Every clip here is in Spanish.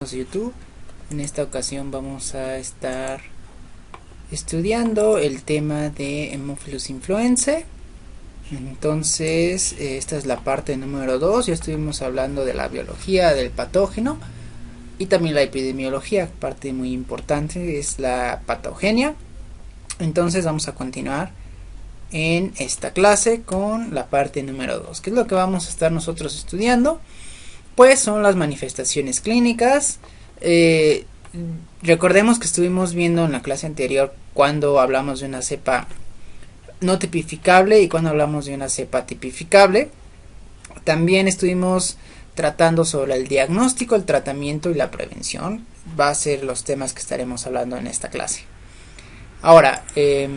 de YouTube. En esta ocasión vamos a estar estudiando el tema de Haemophilus influenzae. Entonces esta es la parte número 2. Ya estuvimos hablando de la biología del patógeno y también la epidemiología. Parte muy importante es la patogenia. Entonces vamos a continuar en esta clase con la parte número 2. ¿Qué es lo que vamos a estar nosotros estudiando? Pues son las manifestaciones clínicas. Recordemos que estuvimos viendo en la clase anterior cuando hablamos de una cepa no tipificable y cuando hablamos de una cepa tipificable. También estuvimos tratando sobre el diagnóstico, el tratamiento y la prevención. Va a ser los temas que estaremos hablando en esta clase. Ahora, a ver,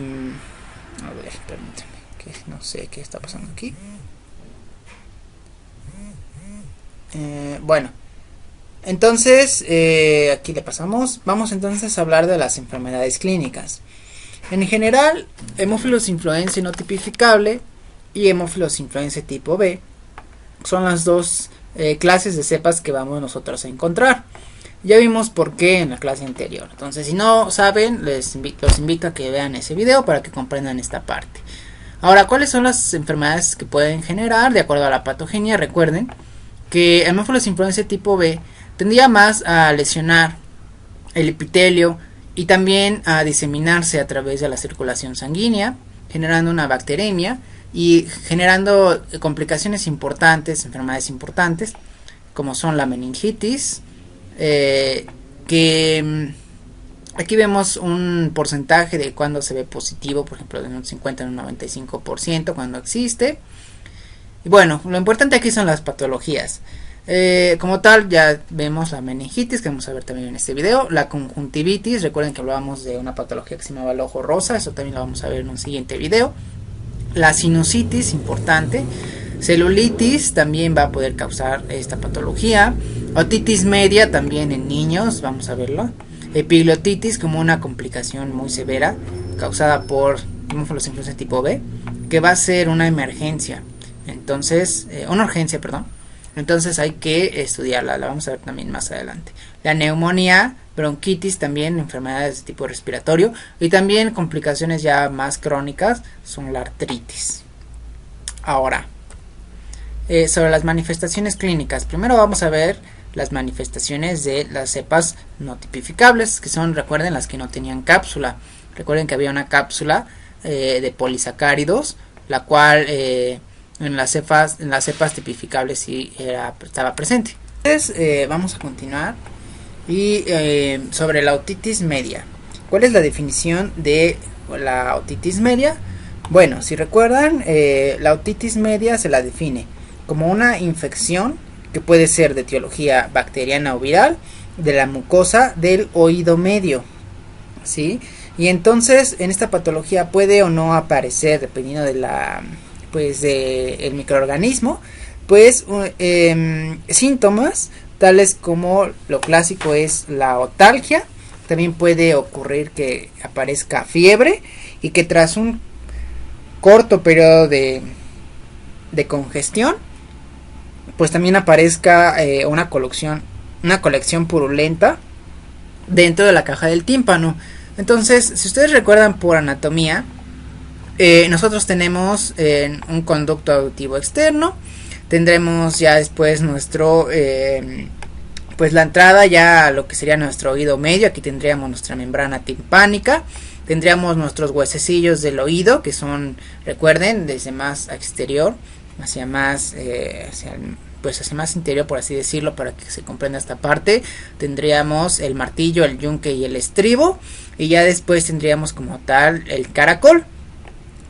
permítanme, que no sé qué está pasando aquí. Bueno, entonces aquí le pasamos. Vamos entonces a hablar de las enfermedades clínicas. En general, Haemophilus influenzae no tipificable y Haemophilus influenzae tipo B son las dos clases de cepas que vamos nosotros a encontrar. Ya vimos por qué en la clase anterior. Entonces, si no saben, los invito a que vean ese video para que comprendan esta parte. Ahora, ¿cuáles son las enfermedades que pueden generar de acuerdo a la patogenia? Recuerden que Haemophilus influenzae tipo B tendría más a lesionar el epitelio y también a diseminarse a través de la circulación sanguínea, generando una bacteremia y generando complicaciones importantes, enfermedades importantes, como son la meningitis, que aquí vemos un porcentaje de cuando se ve positivo, por ejemplo, de un 50 a un 95% cuando existe. Y bueno, lo importante aquí son las patologías. Como tal, ya vemos la meningitis, que vamos a ver también en este video. La conjuntivitis, recuerden que hablábamos de una patología que se llamaba el ojo rosa, eso también lo vamos a ver en un siguiente video. La sinusitis, importante. Celulitis también va a poder causar esta patología. Otitis media también en niños, vamos a verlo. Epiglotitis como una complicación muy severa causada por Haemophilus influenzae tipo B, que va a ser una emergencia. Entonces, una urgencia, perdón. Entonces hay que estudiarla, la vamos a ver también más adelante. La neumonía, bronquitis también, enfermedades de tipo respiratorio y también complicaciones ya más crónicas son la artritis. Ahora, sobre las manifestaciones clínicas, primero vamos a ver las manifestaciones de las cepas no tipificables, que son, recuerden, las que no tenían cápsula. Recuerden que había una cápsula de polisacáridos, la cual en las cepas tipificables sí estaba presente. Entonces vamos a continuar y sobre la otitis media. ¿Cuál es la definición de la otitis media? Bueno, si recuerdan, la otitis media se la define como una infección que puede ser de etiología bacteriana o viral de la mucosa del oído medio, ¿sí? Y entonces en esta patología puede o no aparecer, dependiendo de la de el microorganismo, pues síntomas tales como lo clásico es la otalgia. También puede ocurrir que aparezca fiebre y que tras un corto periodo de congestión, pues también aparezca una colección purulenta dentro de la caja del tímpano. Entonces, si ustedes recuerdan por anatomía, nosotros tenemos un conducto auditivo externo, tendremos ya después nuestro pues la entrada ya a lo que sería nuestro oído medio. Aquí tendríamos nuestra membrana timpánica, tendríamos nuestros huesecillos del oído, que son, recuerden, desde más exterior hacia más hacia más interior, por así decirlo, para que se comprenda esta parte. Tendríamos el martillo, el yunque y el estribo, y ya después tendríamos como tal el caracol.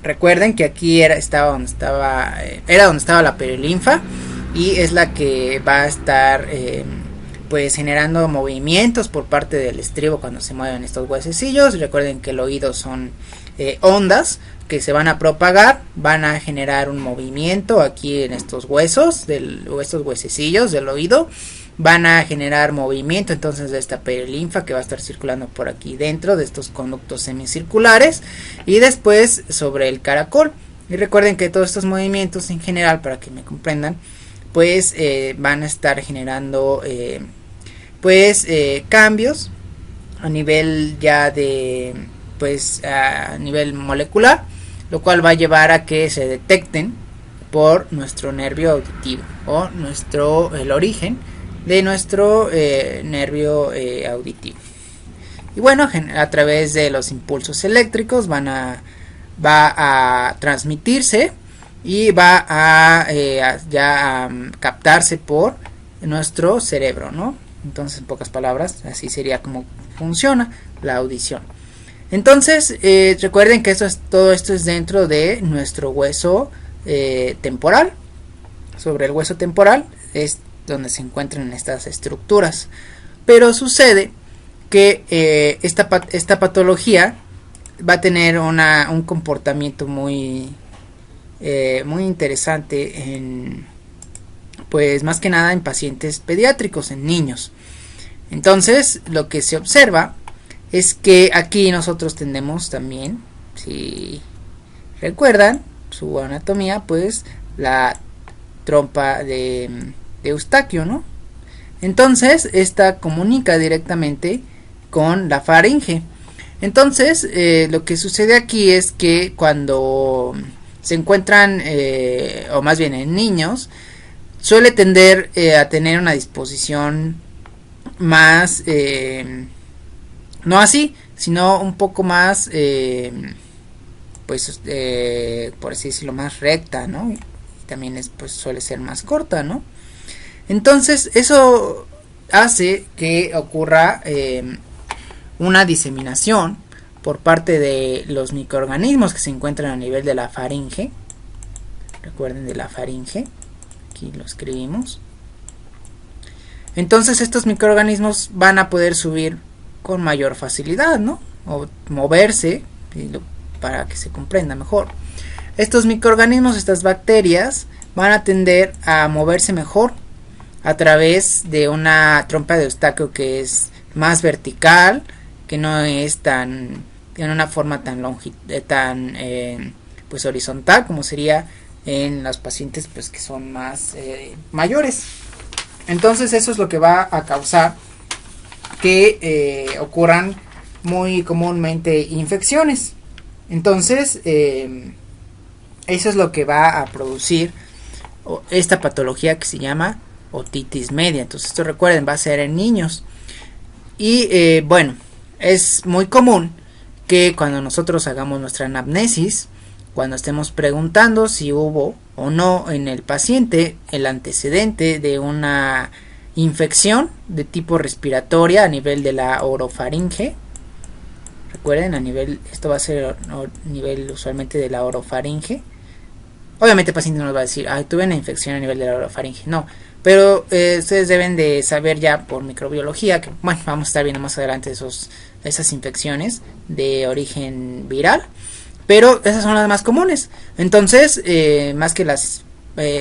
Recuerden que aquí era donde estaba la perilinfa, y es la que va a estar pues generando movimientos por parte del estribo cuando se mueven estos huesecillos. Recuerden que el oído son ondas que se van a propagar, van a generar un movimiento aquí en estos huesos, estos huesecillos del oído, van a generar movimiento entonces de esta perilinfa que va a estar circulando por aquí dentro de estos conductos semicirculares, y después sobre el caracol. Y recuerden que todos estos movimientos en general, para que me comprendan, pues van a estar generando pues cambios a nivel ya de, pues a nivel molecular, lo cual va a llevar a que se detecten por nuestro nervio auditivo o el origen de nuestro nervio auditivo. Y bueno, a través de los impulsos eléctricos va a transmitirse y va a captarse por nuestro cerebro, ¿no? Entonces, en pocas palabras, así sería como funciona la audición. Entonces, recuerden que todo esto es dentro de nuestro hueso temporal. Sobre el hueso temporal es donde se encuentran estas estructuras. Pero sucede que esta patología va a tener un comportamiento muy interesante pues más que nada en pacientes pediátricos, en niños. Entonces, lo que se observa es que aquí nosotros tenemos también, si recuerdan su anatomía, pues la trompa de Eustaquio, ¿no? Entonces, esta comunica directamente con la faringe. Entonces, lo que sucede aquí es que cuando se encuentran, o más bien en niños, suele tender a tener una disposición más, no así, sino un poco más, pues, por así decirlo, más recta, ¿no? Y también pues suele ser más corta, ¿no? Entonces, eso hace que ocurra una diseminación por parte de los microorganismos que se encuentran a nivel de la faringe. Recuerden, de la faringe, aquí lo escribimos. Entonces estos microorganismos van a poder subir con mayor facilidad, ¿no? O moverse, para que se comprenda mejor. Estos microorganismos, estas bacterias, van a tender a moverse mejor a través de una trompa de Eustaquio que es más vertical, que no es tan, en una forma tan pues horizontal como sería en los pacientes pues que son más mayores. Entonces eso es lo que va a causar que ocurran muy comúnmente infecciones. Entonces eso es lo que va a producir esta patología que se llama otitis media. Entonces esto, recuerden, va a ser en niños. Y bueno, es muy común que cuando nosotros hagamos nuestra anamnesis, cuando estemos preguntando si hubo o no en el paciente el antecedente de una infección de tipo respiratoria a nivel de la orofaringe. Recuerden, esto va a ser a nivel usualmente de la orofaringe. Obviamente el paciente no nos va a decir, tuve una infección a nivel de la orofaringe. No, pero ustedes deben de saber ya por microbiología que, bueno, vamos a estar viendo más adelante esas infecciones de origen viral. Pero esas son las más comunes. Entonces, más que las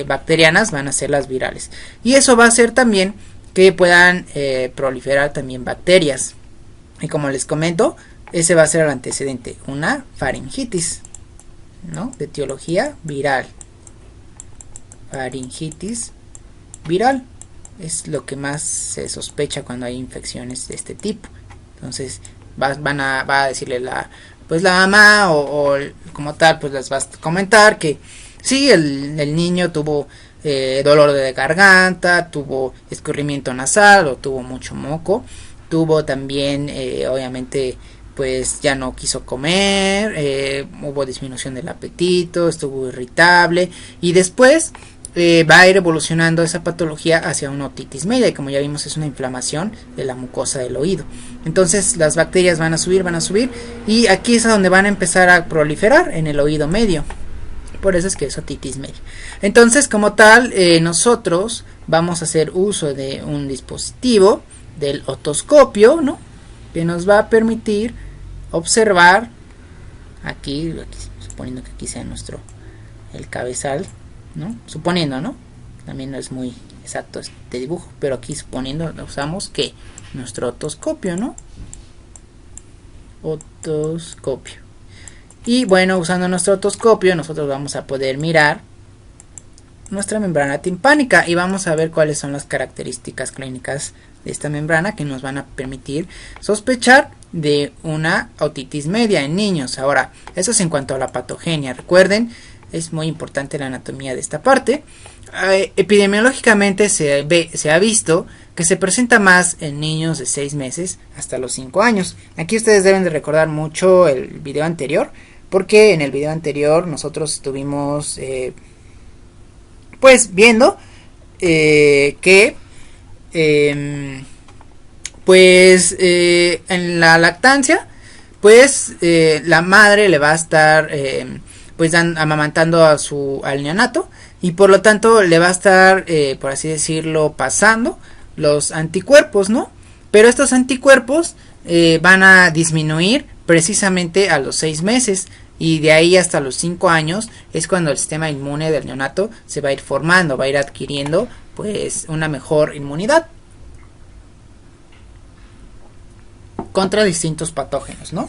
bacterianas, van a ser las virales. Y eso va a hacer también que puedan proliferar también bacterias. Y como les comento, ese va a ser el antecedente, una faringitis, ¿no? De etiología viral. Faringitis viral es lo que más se sospecha cuando hay infecciones de este tipo. Entonces, va a decirle la mamá o como tal, pues les va a comentar que sí, el niño tuvo dolor de garganta, tuvo escurrimiento nasal o tuvo mucho moco, tuvo también obviamente pues ya no quiso comer, hubo disminución del apetito, estuvo irritable y después va a ir evolucionando esa patología hacia una otitis media, y como ya vimos es una inflamación de la mucosa del oído. Entonces las bacterias van a subir y aquí es a donde van a empezar a proliferar, en el oído medio. Por eso es que es otitis media. Entonces, como tal, nosotros vamos a hacer uso de un dispositivo del otoscopio, ¿no? Que nos va a permitir observar aquí suponiendo que aquí sea el cabezal, ¿no? Suponiendo, ¿no? También no es muy exacto este dibujo, pero aquí suponiendo usamos que nuestro otoscopio, ¿no? Otoscopio. Y bueno, usando nuestro otoscopio nosotros vamos a poder mirar nuestra membrana timpánica y vamos a ver cuáles son las características clínicas de esta membrana que nos van a permitir sospechar de una otitis media en niños. Ahora, eso es en cuanto a la patogenia. Recuerden, es muy importante la anatomía de esta parte. Epidemiológicamente se ha visto que se presenta más en niños de 6 meses hasta los 5 años. Aquí ustedes deben de recordar mucho el video anterior, porque en el video anterior nosotros estuvimos pues viendo que en la lactancia pues la madre le va a estar pues amamantando al neonato, y por lo tanto le va a estar por así decirlo pasando los anticuerpos, ¿no? Pero estos anticuerpos van a disminuir precisamente a los 6 meses, y de ahí hasta los 5 años es cuando el sistema inmune del neonato se va a ir formando, va a ir adquiriendo pues una mejor inmunidad contra distintos patógenos, ¿no?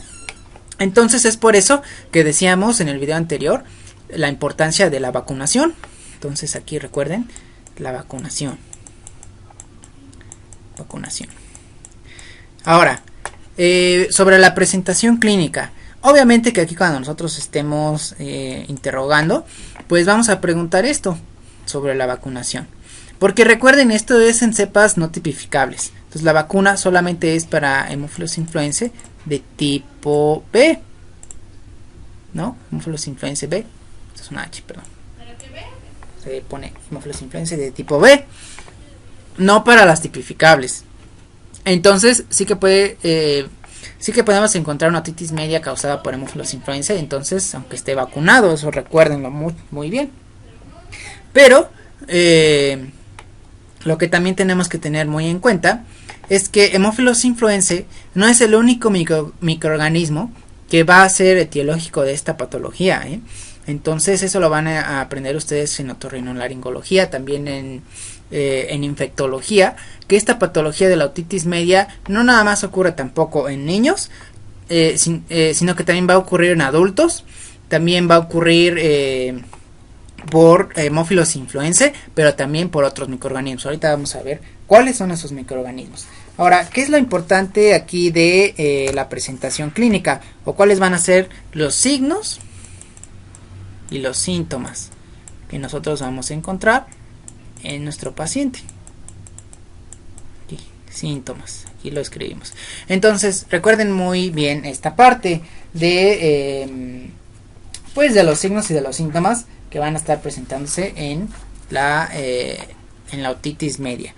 Entonces es por eso que decíamos en el video anterior la importancia de la vacunación. Entonces aquí recuerden la vacunación. Ahora, sobre la presentación clínica. Obviamente que aquí cuando nosotros estemos interrogando, pues vamos a preguntar esto sobre la vacunación. Porque recuerden, esto es en cepas no tipificables. Entonces la vacuna solamente es para Haemophilus influenzae de tipo B. ¿No? Haemophilus influenzae B. Esto es una H, perdón. Se pone Haemophilus influenzae de tipo B. No para las tipificables. Entonces sí que podemos encontrar una otitis media causada por Haemophilus influenzae. Entonces, aunque esté vacunado, eso recuérdenlo muy bien. Pero lo que también tenemos que tener muy en cuenta es que Haemophilus influenzae no es el único microorganismo que va a ser etiológico de esta patología, ¿eh? Entonces eso lo van a aprender ustedes en otorrinolaringología, también en infectología, que esta patología de la otitis media no nada más ocurre tampoco en niños, sino que también va a ocurrir en adultos, también va a ocurrir por Haemophilus influenzae, pero también por otros microorganismos. Ahorita vamos a ver cuáles son esos microorganismos. Ahora, ¿qué es lo importante aquí de la presentación clínica? ¿O cuáles van a ser los signos y los síntomas que nosotros vamos a encontrar en nuestro paciente? Aquí, síntomas, aquí lo escribimos. Entonces, recuerden muy bien esta parte de pues de los signos y de los síntomas que van a estar presentándose en la otitis media.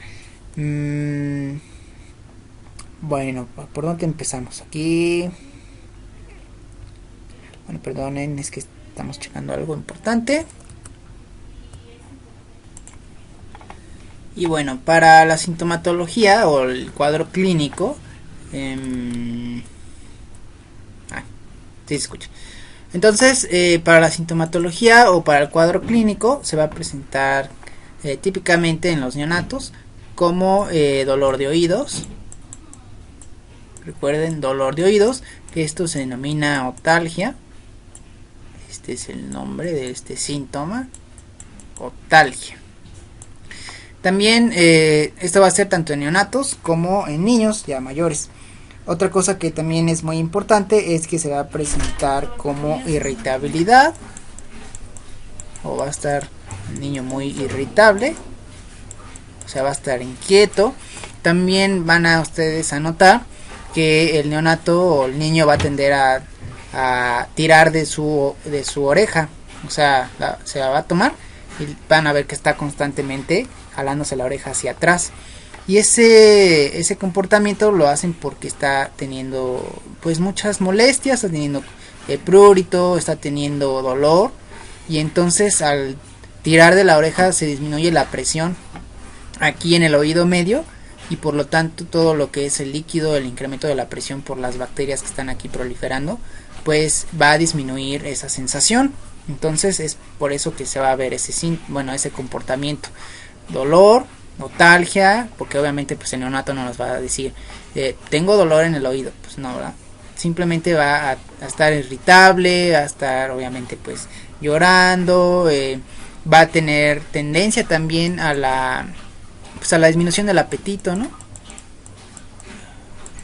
Bueno, ¿por dónde empezamos? Aquí. Bueno, perdonen, es que estamos checando algo importante. Y bueno, para la sintomatología o el cuadro clínico, sí se escucha. Entonces, para la sintomatología o para el cuadro clínico se va a presentar típicamente en los neonatos como dolor de oídos. Recuerden, dolor de oídos, que esto se denomina otalgia. Este es el nombre de este síntoma, otalgia. También esto va a ser tanto en neonatos como en niños ya mayores. Otra cosa que también es muy importante es que se va a presentar como irritabilidad, o va a estar el niño muy irritable, o sea, va a estar inquieto. También van a ustedes a notar que el neonato o el niño va a tender a tirar de su oreja, o sea, se la va a tomar y van a ver que está constantemente jalándose la oreja hacia atrás. Y ese comportamiento lo hacen porque está teniendo pues muchas molestias, está teniendo prurito, está teniendo dolor, y entonces al tirar de la oreja se disminuye la presión aquí en el oído medio, y por lo tanto todo lo que es el líquido, el incremento de la presión por las bacterias que están aquí proliferando, pues va a disminuir esa sensación. Entonces es por eso que se va a ver ese comportamiento, dolor, notalgia, porque obviamente pues el neonato no nos va a decir tengo dolor en el oído, pues no, ¿verdad? Simplemente va a estar irritable, a estar obviamente pues llorando, va a tener tendencia también a la disminución del apetito, ¿no?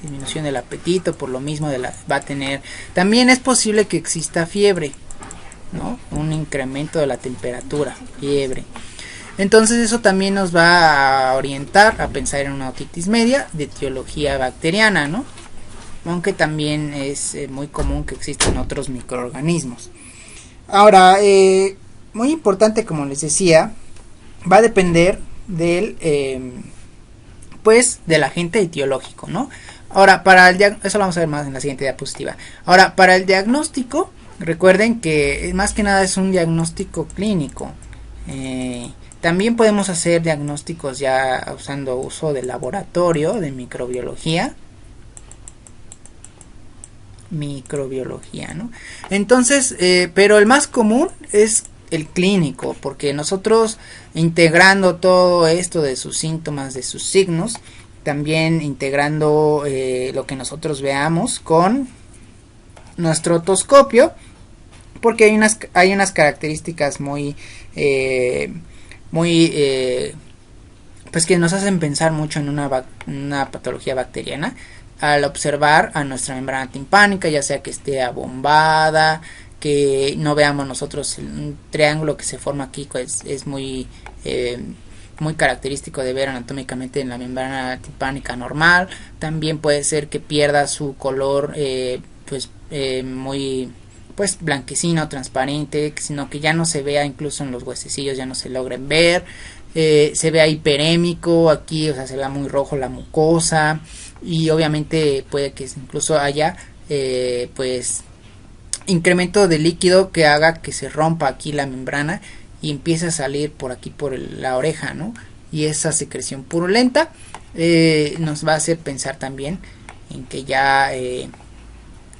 disminución del apetito, por lo mismo va a tener, también es posible que exista fiebre, ¿no? Un incremento de la temperatura, fiebre. Entonces eso también nos va a orientar a pensar en una otitis media de etiología bacteriana, ¿no? Aunque también es muy común que existan otros microorganismos. Ahora, muy importante, como les decía, va a depender del pues del agente etiológico, ¿no? Ahora, eso lo vamos a ver más en la siguiente diapositiva. Ahora, para el diagnóstico, recuerden que más que nada es un diagnóstico clínico. También podemos hacer diagnósticos ya usando uso de laboratorio, de microbiología, ¿no? Entonces, pero el más común es el clínico, porque nosotros integrando todo esto de sus síntomas, de sus signos, también integrando lo que nosotros veamos con nuestro otoscopio, porque hay unas características muy pues que nos hacen pensar mucho en una patología bacteriana al observar a nuestra membrana timpánica, ya sea que esté abombada, que no veamos nosotros un triángulo que se forma aquí, pues es muy característico de ver anatómicamente en la membrana timpánica normal. También puede ser que pierda su color muy pues blanquecino, transparente, sino que ya no se vea, incluso en los huesecillos ya no se logren ver, se vea hiperémico aquí, o sea, se vea muy rojo la mucosa, y obviamente puede que incluso haya pues incremento de líquido que haga que se rompa aquí la membrana y empiece a salir por aquí por la oreja, ¿no? Y esa secreción purulenta nos va a hacer pensar también en que ya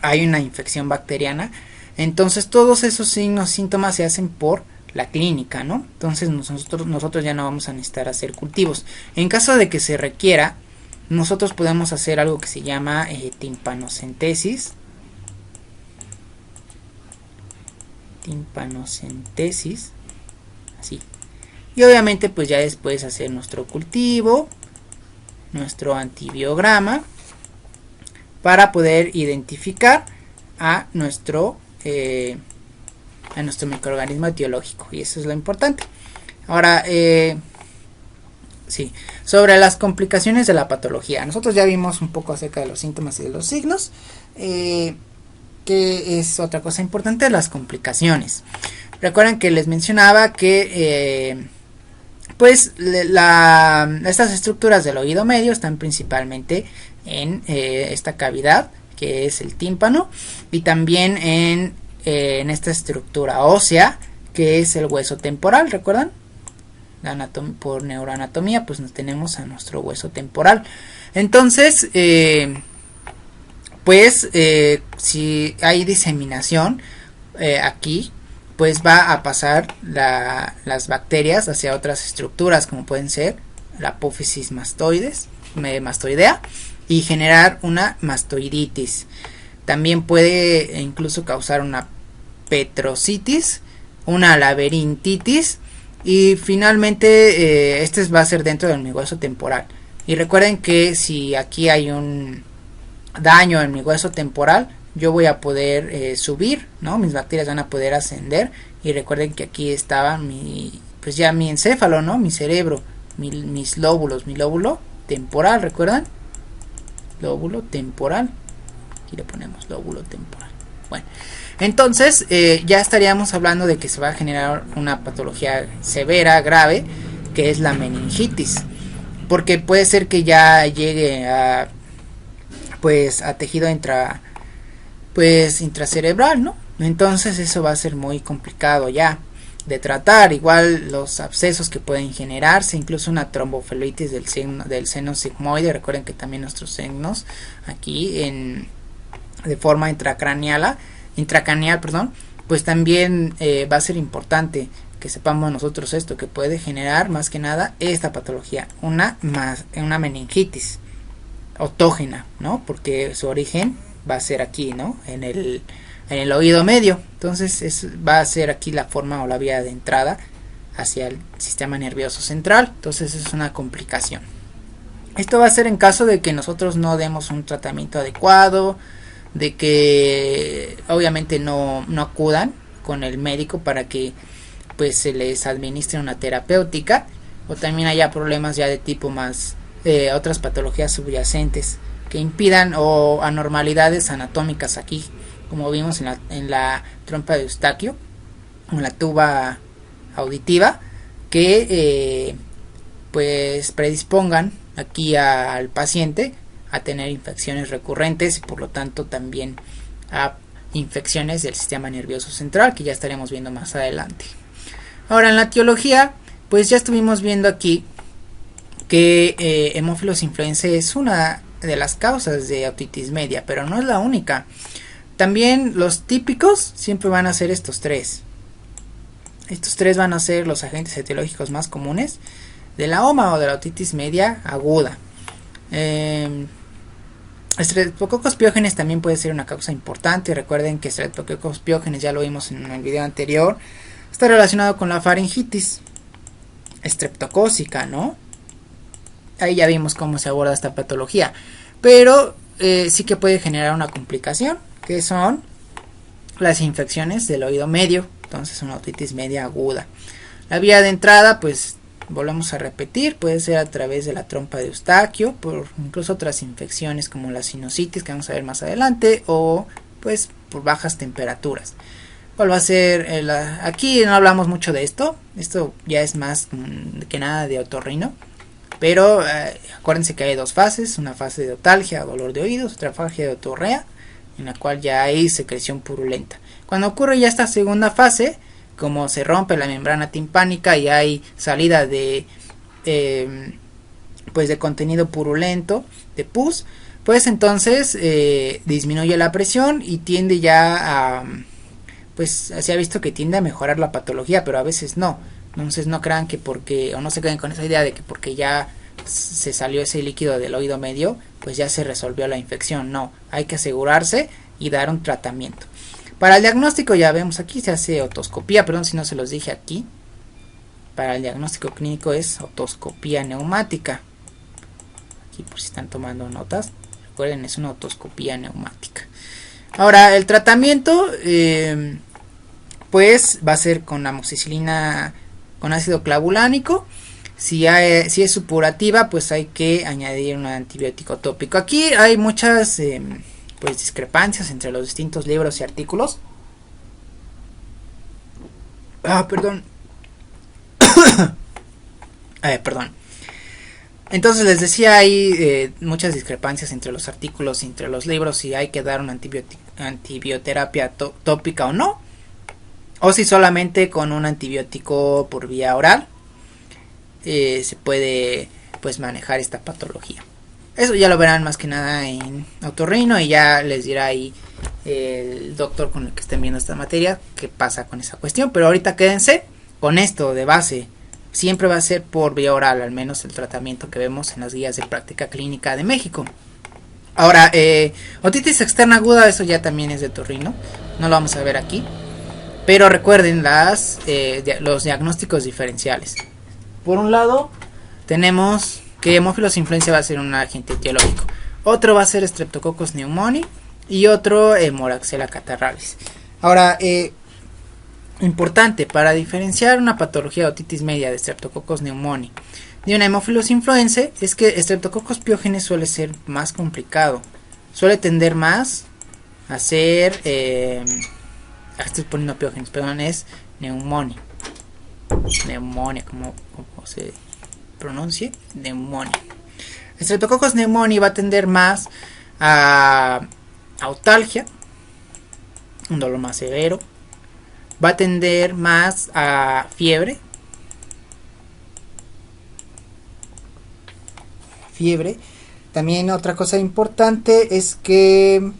hay una infección bacteriana. Entonces todos esos signos, síntomas se hacen por la clínica, ¿no? Entonces nosotros ya no vamos a necesitar hacer cultivos. En caso de que se requiera, nosotros podemos hacer algo que se llama timpanocentesis. Así. Y obviamente pues ya después hacer nuestro cultivo, nuestro antibiograma, para poder identificar a nuestro microorganismo etiológico, y eso es lo importante. Ahora, sí, sobre las complicaciones de la patología, nosotros ya vimos un poco acerca de los síntomas y de los signos, que es otra cosa importante, las complicaciones. Recuerden que les mencionaba que pues estas estructuras del oído medio están principalmente en esta cavidad que es el tímpano, y también en esta estructura ósea que es el hueso temporal. ¿Recuerdan? Por neuroanatomía pues nos tenemos a nuestro hueso temporal. Entonces si hay diseminación aquí, pues va a pasar las bacterias hacia otras estructuras, como pueden ser la apófisis mastoidea, y generar una mastoiditis. También puede incluso causar una petrocitis, una laberintitis, y finalmente este va a ser dentro del mi hueso temporal. Y recuerden que si aquí hay un daño en mi hueso temporal, yo voy a poder subir, ¿no? Mis bacterias van a poder ascender, y recuerden que aquí estaba mi encéfalo, ¿no? Mi cerebro, mis lóbulos, mi lóbulo temporal, ¿recuerdan? Lóbulo temporal, aquí le ponemos lóbulo temporal. Bueno, entonces ya estaríamos hablando de que se va a generar una patología severa, grave, que es la meningitis, porque puede ser que ya llegue a tejido intracerebral, ¿no? Entonces eso va a ser muy complicado ya de tratar. Igual los abscesos que pueden generarse, incluso una tromboflebitis del seno sigmoide. Recuerden que también nuestros senos aquí de forma intracraneal, pues también va a ser importante que sepamos nosotros esto, que puede generar más que nada esta patología, una meningitis autógena, ¿no? Porque su origen va a ser aquí, ¿no? En el oído medio. Entonces va a ser aquí la forma o la vía de entrada hacia el sistema nervioso central. Entonces es una complicación. Esto va a ser en caso de que nosotros no demos un tratamiento adecuado, de que obviamente no acudan con el médico para que pues se les administre una terapéutica, o también haya problemas ya de tipo más otras patologías subyacentes que impidan, o anormalidades anatómicas aquí, como vimos en la trompa de Eustaquio, en la tuba auditiva, que pues predispongan aquí al paciente a tener infecciones recurrentes y por lo tanto también a infecciones del sistema nervioso central, que ya estaremos viendo más adelante. Ahora, en la etiología, pues ya estuvimos viendo aquí que Haemophilus influenzae es una de las causas de otitis media, pero no es la única. También los típicos siempre van a ser estos tres. Estos tres van a ser los agentes etiológicos más comunes de la OMA o de la otitis media aguda. Streptococcus pyogenes también puede ser una causa importante. Recuerden que Streptococcus pyogenes, ya lo vimos en el video anterior, está relacionado con la faringitis estreptocócica, ¿no? Ahí ya vimos cómo se aborda esta patología, pero sí que puede generar una complicación, que son las infecciones del oído medio. Entonces una otitis media aguda. La vía de entrada, pues volvemos a repetir, puede ser a través de la trompa de Eustaquio, por incluso otras infecciones como la sinusitis, que vamos a ver más adelante, o pues por bajas temperaturas. ¿Cuál va a ser? Aquí no hablamos mucho de esto ya es más que nada de otorrino, pero acuérdense que hay dos fases, una fase de otalgia, dolor de oídos, otra fase de otorrea, en la cual ya hay secreción purulenta. Cuando ocurre ya esta segunda fase, como se rompe la membrana timpánica y hay salida de pues de contenido purulento, de pus, pues entonces disminuye la presión y tiende ya a, pues se ha visto que tiende a mejorar la patología, pero a veces no. Entonces no crean que porque, o no se queden con esa idea de que porque ya se salió ese líquido del oído medio, pues ya se resolvió la infección. No, hay que asegurarse y dar un tratamiento. Para el diagnóstico ya vemos aquí, se hace otoscopía, perdón si no se los dije aquí. Para el diagnóstico clínico es otoscopía neumática. Aquí por si están tomando notas, recuerden, es una otoscopía neumática. Ahora, el tratamiento pues va a ser con amoxicilina con ácido clavulánico. Si es supurativa, pues hay que añadir un antibiótico tópico. Aquí hay muchas pues discrepancias entre los distintos libros y artículos. Perdón. Perdón. Entonces les decía, hay muchas discrepancias entre los artículos y entre los libros, si hay que dar una antibioterapia tópica o no, o si solamente con un antibiótico por vía oral se puede pues manejar esta patología. Eso ya lo verán más que nada en otorrino y ya les dirá ahí el doctor con el que estén viendo esta materia qué pasa con esa cuestión, pero ahorita quédense con esto de base. Siempre va a ser por vía oral, al menos el tratamiento que vemos en las guías de práctica clínica de México. Ahora, otitis externa aguda, eso ya también es de otorrino, no lo vamos a ver aquí, pero recuerden los diagnósticos diferenciales. Por un lado tenemos que Haemophilus influenzae va a ser un agente etiológico, otro va a ser Streptococcus pneumoniae y otro Moraxella catarrhalis. Ahora, importante para diferenciar una patología de otitis media de Streptococcus pneumoniae de una Haemophilus influenzae es que Streptococcus pyogenes suele ser más complicado, suele tender más a ser estoy poniendo pyogenes, perdón, es neumonía, como se pronuncie, neumonía. Streptococcus pneumoniae va a tender más a otalgia, un dolor más severo, va a tender más a fiebre, también otra cosa importante es que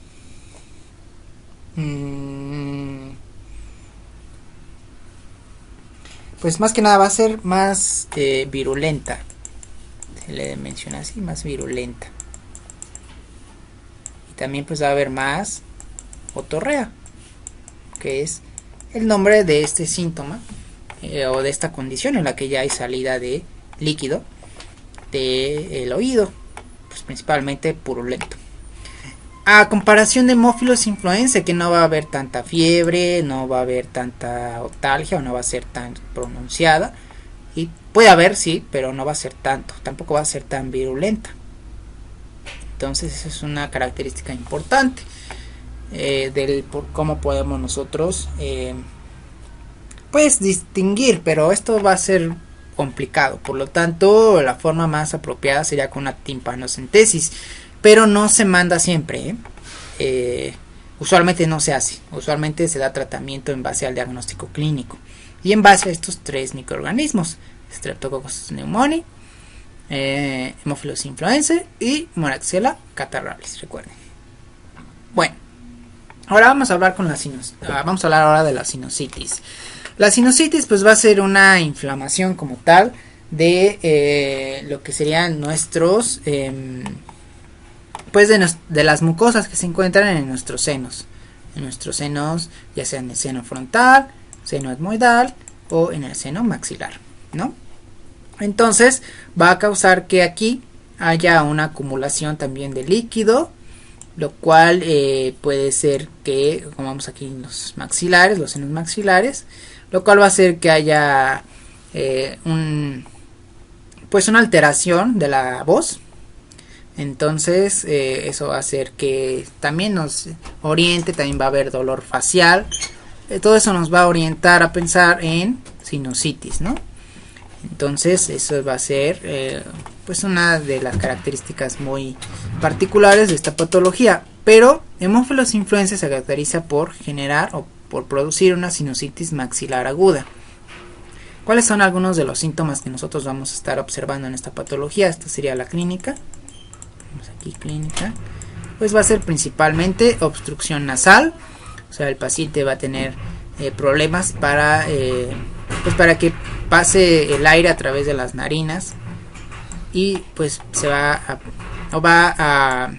pues más que nada va a ser más virulenta, se le menciona así, más virulenta, y también pues va a haber más otorrea, que es el nombre de este síntoma o de esta condición en la que ya hay salida de líquido del oído. principalmente purulento. A comparación de Haemophilus influenzae, que no va a haber tanta fiebre, no va a haber tanta otalgia o no va a ser tan pronunciada. Y puede haber, sí, pero no va a ser tanto, tampoco va a ser tan virulenta. Entonces esa es una característica importante por cómo podemos nosotros pues distinguir, pero esto va a ser complicado. Por lo tanto, la forma más apropiada sería con una timpanocentesis, pero no se manda siempre. Usualmente no se hace, usualmente se da tratamiento en base al diagnóstico clínico y en base a estos 3 microorganismos: Streptococcus pneumoniae, Haemophilus influenzae y Moraxella catarrhalis, recuerden. Bueno, ahora vamos a hablar vamos a hablar ahora de la sinusitis. La sinusitis pues va a ser una inflamación como tal de lo que serían nuestros pues de las mucosas que se encuentran en nuestros senos. En nuestros senos, ya sea en el seno frontal, seno etmoidal o en el seno maxilar, ¿no? Entonces va a causar que aquí haya una acumulación también de líquido, lo cual puede ser que, como vemos aquí en los maxilares, los senos maxilares, lo cual va a hacer que haya pues una alteración de la voz. Entonces eso va a hacer que también nos oriente, también va a haber dolor facial. Todo eso nos va a orientar a pensar en sinusitis, ¿no? Entonces eso va a ser pues una de las características muy particulares de esta patología. Pero Haemophilus influenzae se caracteriza por generar o por producir una sinusitis maxilar aguda. ¿Cuáles son algunos de los síntomas que nosotros vamos a estar observando en esta patología? Esta sería la clínica. Vamos aquí, clínica. Pues va a ser principalmente obstrucción nasal. O sea, el paciente va a tener problemas para que pase el aire a través de las narinas y pues va a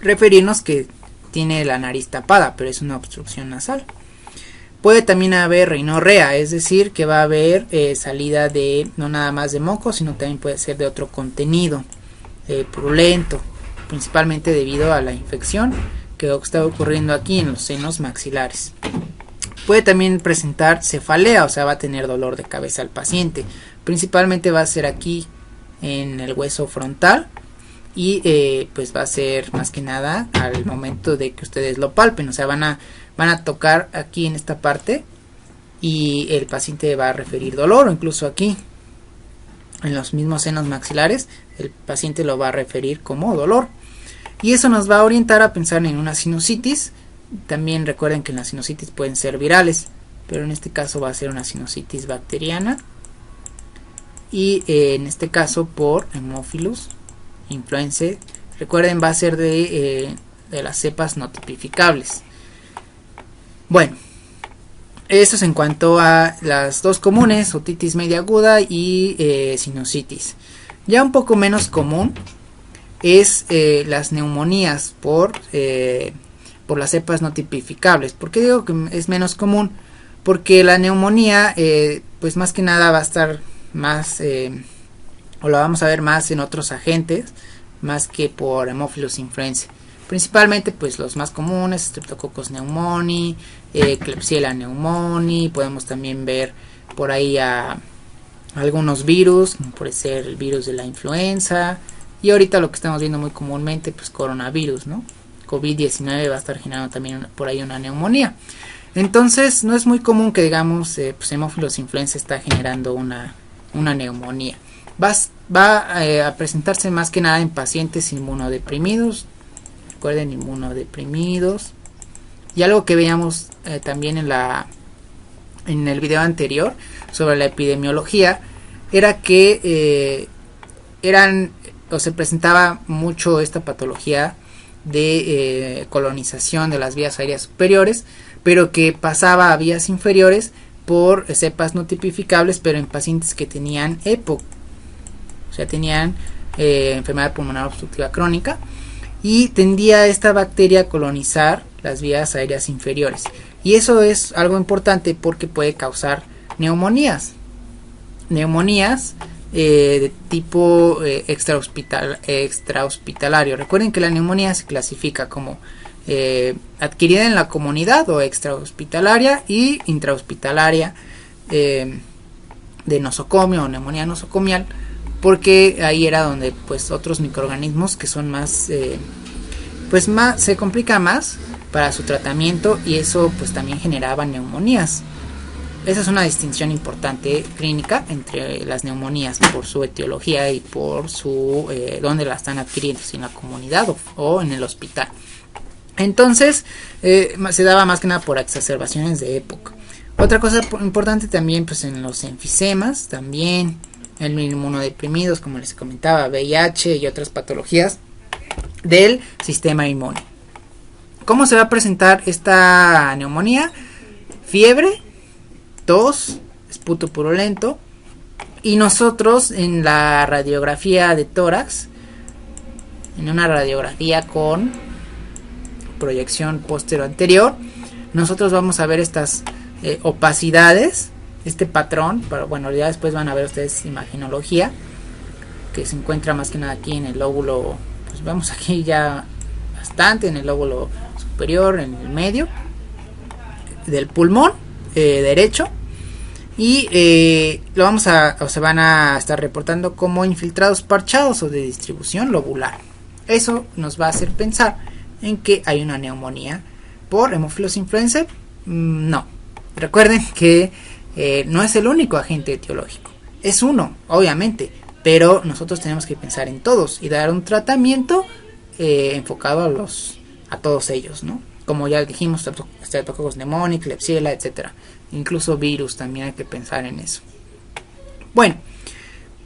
referirnos que tiene la nariz tapada, pero es una obstrucción nasal. Puede también haber rinorrea, es decir, que va a haber salida de no nada más de moco, sino también puede ser de otro contenido purulento, principalmente debido a la infección que está ocurriendo aquí en los senos maxilares. Puede también presentar cefalea, o sea, va a tener dolor de cabeza al paciente. Principalmente va a ser aquí en el hueso frontal y pues va a ser más que nada al momento de que ustedes lo palpen, o sea, van a tocar aquí en esta parte y el paciente va a referir dolor, o incluso aquí en los mismos senos maxilares el paciente lo va a referir como dolor. Y eso nos va a orientar a pensar en una sinusitis. También recuerden que las sinusitis pueden ser virales, pero en este caso va a ser una sinusitis bacteriana. Y en este caso por Haemophilus influenzae. Recuerden, va a ser de las cepas no tipificables. Bueno, eso es en cuanto a las dos comunes, otitis media aguda y sinusitis. Ya un poco menos común es las neumonías por las cepas no tipificables. ¿Por qué digo que es menos común? Porque la neumonía pues más que nada va a estar más o la vamos a ver más en otros agentes más que por Haemophilus influenzae. Principalmente pues los más comunes, Streptococcus pneumoniae, Klebsiella pneumoniae. Podemos también ver por ahí a algunos virus, como puede ser el virus de la influenza, y ahorita lo que estamos viendo muy comúnmente pues coronavirus, ¿no? COVID-19 va a estar generando también por ahí una neumonía. Entonces no es muy común que digamos pues Haemophilus influenzae está generando una neumonía. Va a presentarse más que nada en pacientes inmunodeprimidos. Recuerden, inmunodeprimidos. Y algo que veíamos también en el video anterior sobre la epidemiología era que se presentaba mucho esta patología de colonización de las vías aéreas superiores, pero que pasaba a vías inferiores por cepas no tipificables, pero en pacientes que tenían EPOC, o sea, tenían enfermedad pulmonar obstructiva crónica, y tendía esta bacteria a colonizar las vías aéreas inferiores. Y eso es algo importante porque puede causar neumonías. Neumonías de tipo extrahospitalario. Recuerden que la neumonía se clasifica como adquirida en la comunidad o extrahospitalaria y intrahospitalaria, de nosocomio o neumonía nosocomial, porque ahí era donde pues otros microorganismos que son más pues más se complica más para su tratamiento, y eso pues también generaba neumonías. Esa es una distinción importante clínica entre las neumonías por su etiología y por su dónde la están adquiriendo, si en la comunidad o en el hospital. Entonces se daba más que nada por exacerbaciones de época. Otra cosa importante también, pues en los enfisemas, también en inmunodeprimidos, como les comentaba, VIH y otras patologías del sistema inmune. ¿Cómo se va a presentar esta neumonía? Fiebre, tos, esputo purulento, y nosotros en la radiografía de tórax, en una radiografía con proyección postero-anterior, nosotros vamos a ver estas opacidades, este patrón, pero bueno, ya después van a ver ustedes imagenología, que se encuentra más que nada aquí en el lóbulo, pues vemos aquí ya bastante en el lóbulo superior, en el medio del pulmón derecho, y lo vamos a, o se van a estar reportando como infiltrados parchados o de distribución lobular. Eso nos va a hacer pensar en que hay una neumonía por Haemophilus influenzae. No, recuerden que no es el único agente etiológico, es uno, obviamente, pero nosotros tenemos que pensar en todos y dar un tratamiento enfocado a todos ellos, ¿no? Como ya dijimos, Streptococcus pneumoniae, Klebsiella, etcétera. Incluso virus, también hay que pensar en eso. Bueno,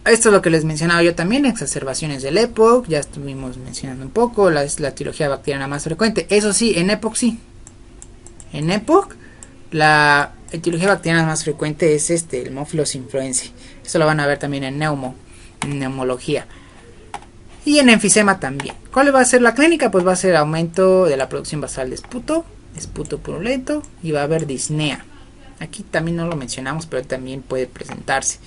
esto es lo que les mencionaba yo también, exacerbaciones del EPOC, ya estuvimos mencionando un poco, la etiología bacteriana más frecuente. Eso sí, en EPOC sí. En EPOC, la etiología bacteriana más frecuente es el Haemophilus influenzae. Eso lo van a ver también en neumología. Y en enfisema también. ¿Cuál va a ser la clínica? Pues va a ser aumento de la producción basal de esputo purulento, y va a haber disnea. Aquí también no lo mencionamos, pero también puede presentarse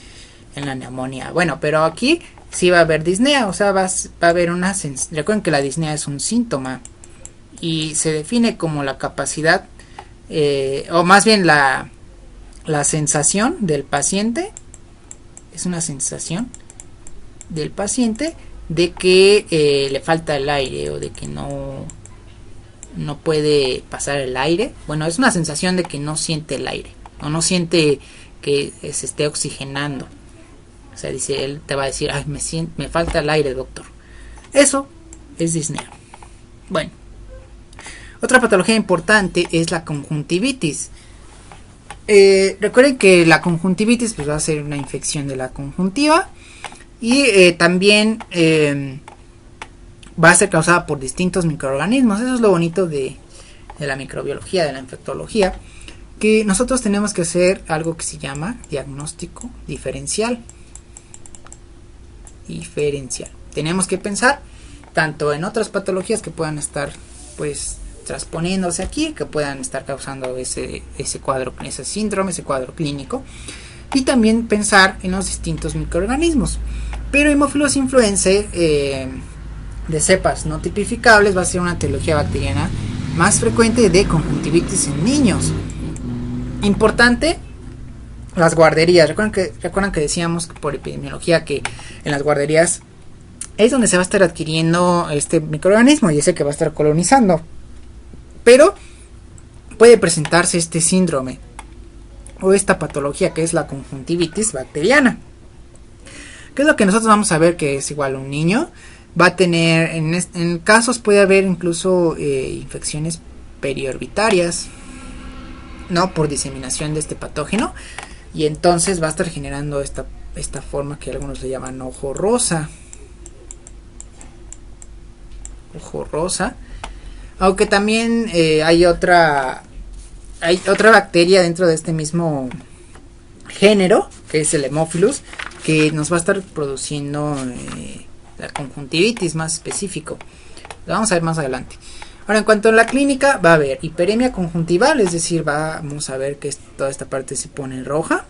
en la neumonía. Bueno, pero aquí sí va a haber disnea, o sea, va a haber una... Recuerden que la disnea es un síntoma y se define como la capacidad, o más bien la sensación del paciente, es una sensación del paciente de que le falta el aire o de que no puede pasar el aire. Bueno, es una sensación de que no siente el aire o no siente que se esté oxigenando. O sea, dice, él te va a decir, ay, me falta el aire, doctor. Eso es disnea. Bueno, otra patología importante es la conjuntivitis. Recuerden que la conjuntivitis pues va a ser una infección de la conjuntiva, y también va a ser causada por distintos microorganismos. Eso es lo bonito de la microbiología, de la infectología, que nosotros tenemos que hacer algo que se llama diagnóstico diferencial. Tenemos que pensar tanto en otras patologías que puedan estar pues transponiéndose aquí, que puedan estar causando ese cuadro, ese síndrome, ese cuadro clínico, y también pensar en los distintos microorganismos. Pero Haemophilus influenzae de cepas no tipificables va a ser una etiología bacteriana más frecuente de conjuntivitis en niños. Importante, las guarderías. Recuerdan que decíamos por epidemiología que en las guarderías es donde se va a estar adquiriendo este microorganismo y ese que va a estar colonizando. Pero puede presentarse este síndrome o esta patología que es la conjuntivitis bacteriana. ¿Qué es lo que nosotros vamos a ver? Que es igual un niño va a tener, en casos puede haber incluso infecciones periorbitarias, ¿no? Por diseminación de este patógeno, y entonces va a estar generando esta forma que algunos le llaman ojo rosa. Aunque también hay otra bacteria dentro de este mismo género, que es el Haemophilus, que nos va a estar produciendo la conjuntivitis más específico. Lo vamos a ver más adelante. Ahora, en cuanto a la clínica, va a haber hiperemia conjuntival, es decir, vamos a ver que toda esta parte se pone roja.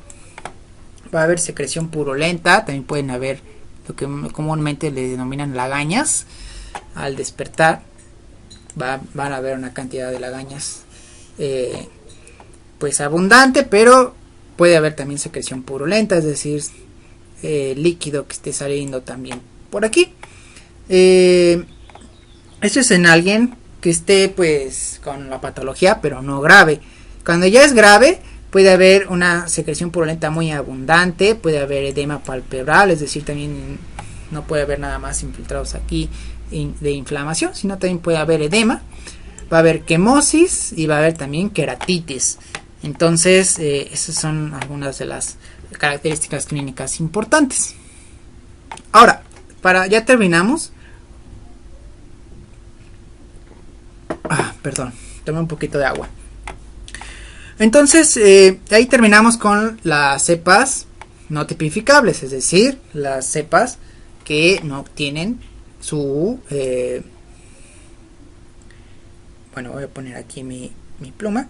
va a haber secreción purulenta, también pueden haber lo que comúnmente le denominan lagañas. Al despertar van a haber una cantidad de lagañas pues abundante, pero puede haber también secreción purulenta, es decir, líquido que esté saliendo también por aquí. Esto es en alguien que esté pues con la patología, pero no grave. Cuando ya es grave, puede haber una secreción purulenta muy abundante, puede haber edema palpebral, es decir, también no puede haber nada más infiltrados aquí de inflamación, sino también puede haber edema, va a haber quemosis y va a haber también queratitis. Entonces, esas son algunas de las características clínicas importantes. Ahora, ya terminamos. Perdón, tomé un poquito de agua. Entonces, ahí terminamos con las cepas no tipificables, es decir, las cepas que no tienen su... bueno, voy a poner aquí mi pluma.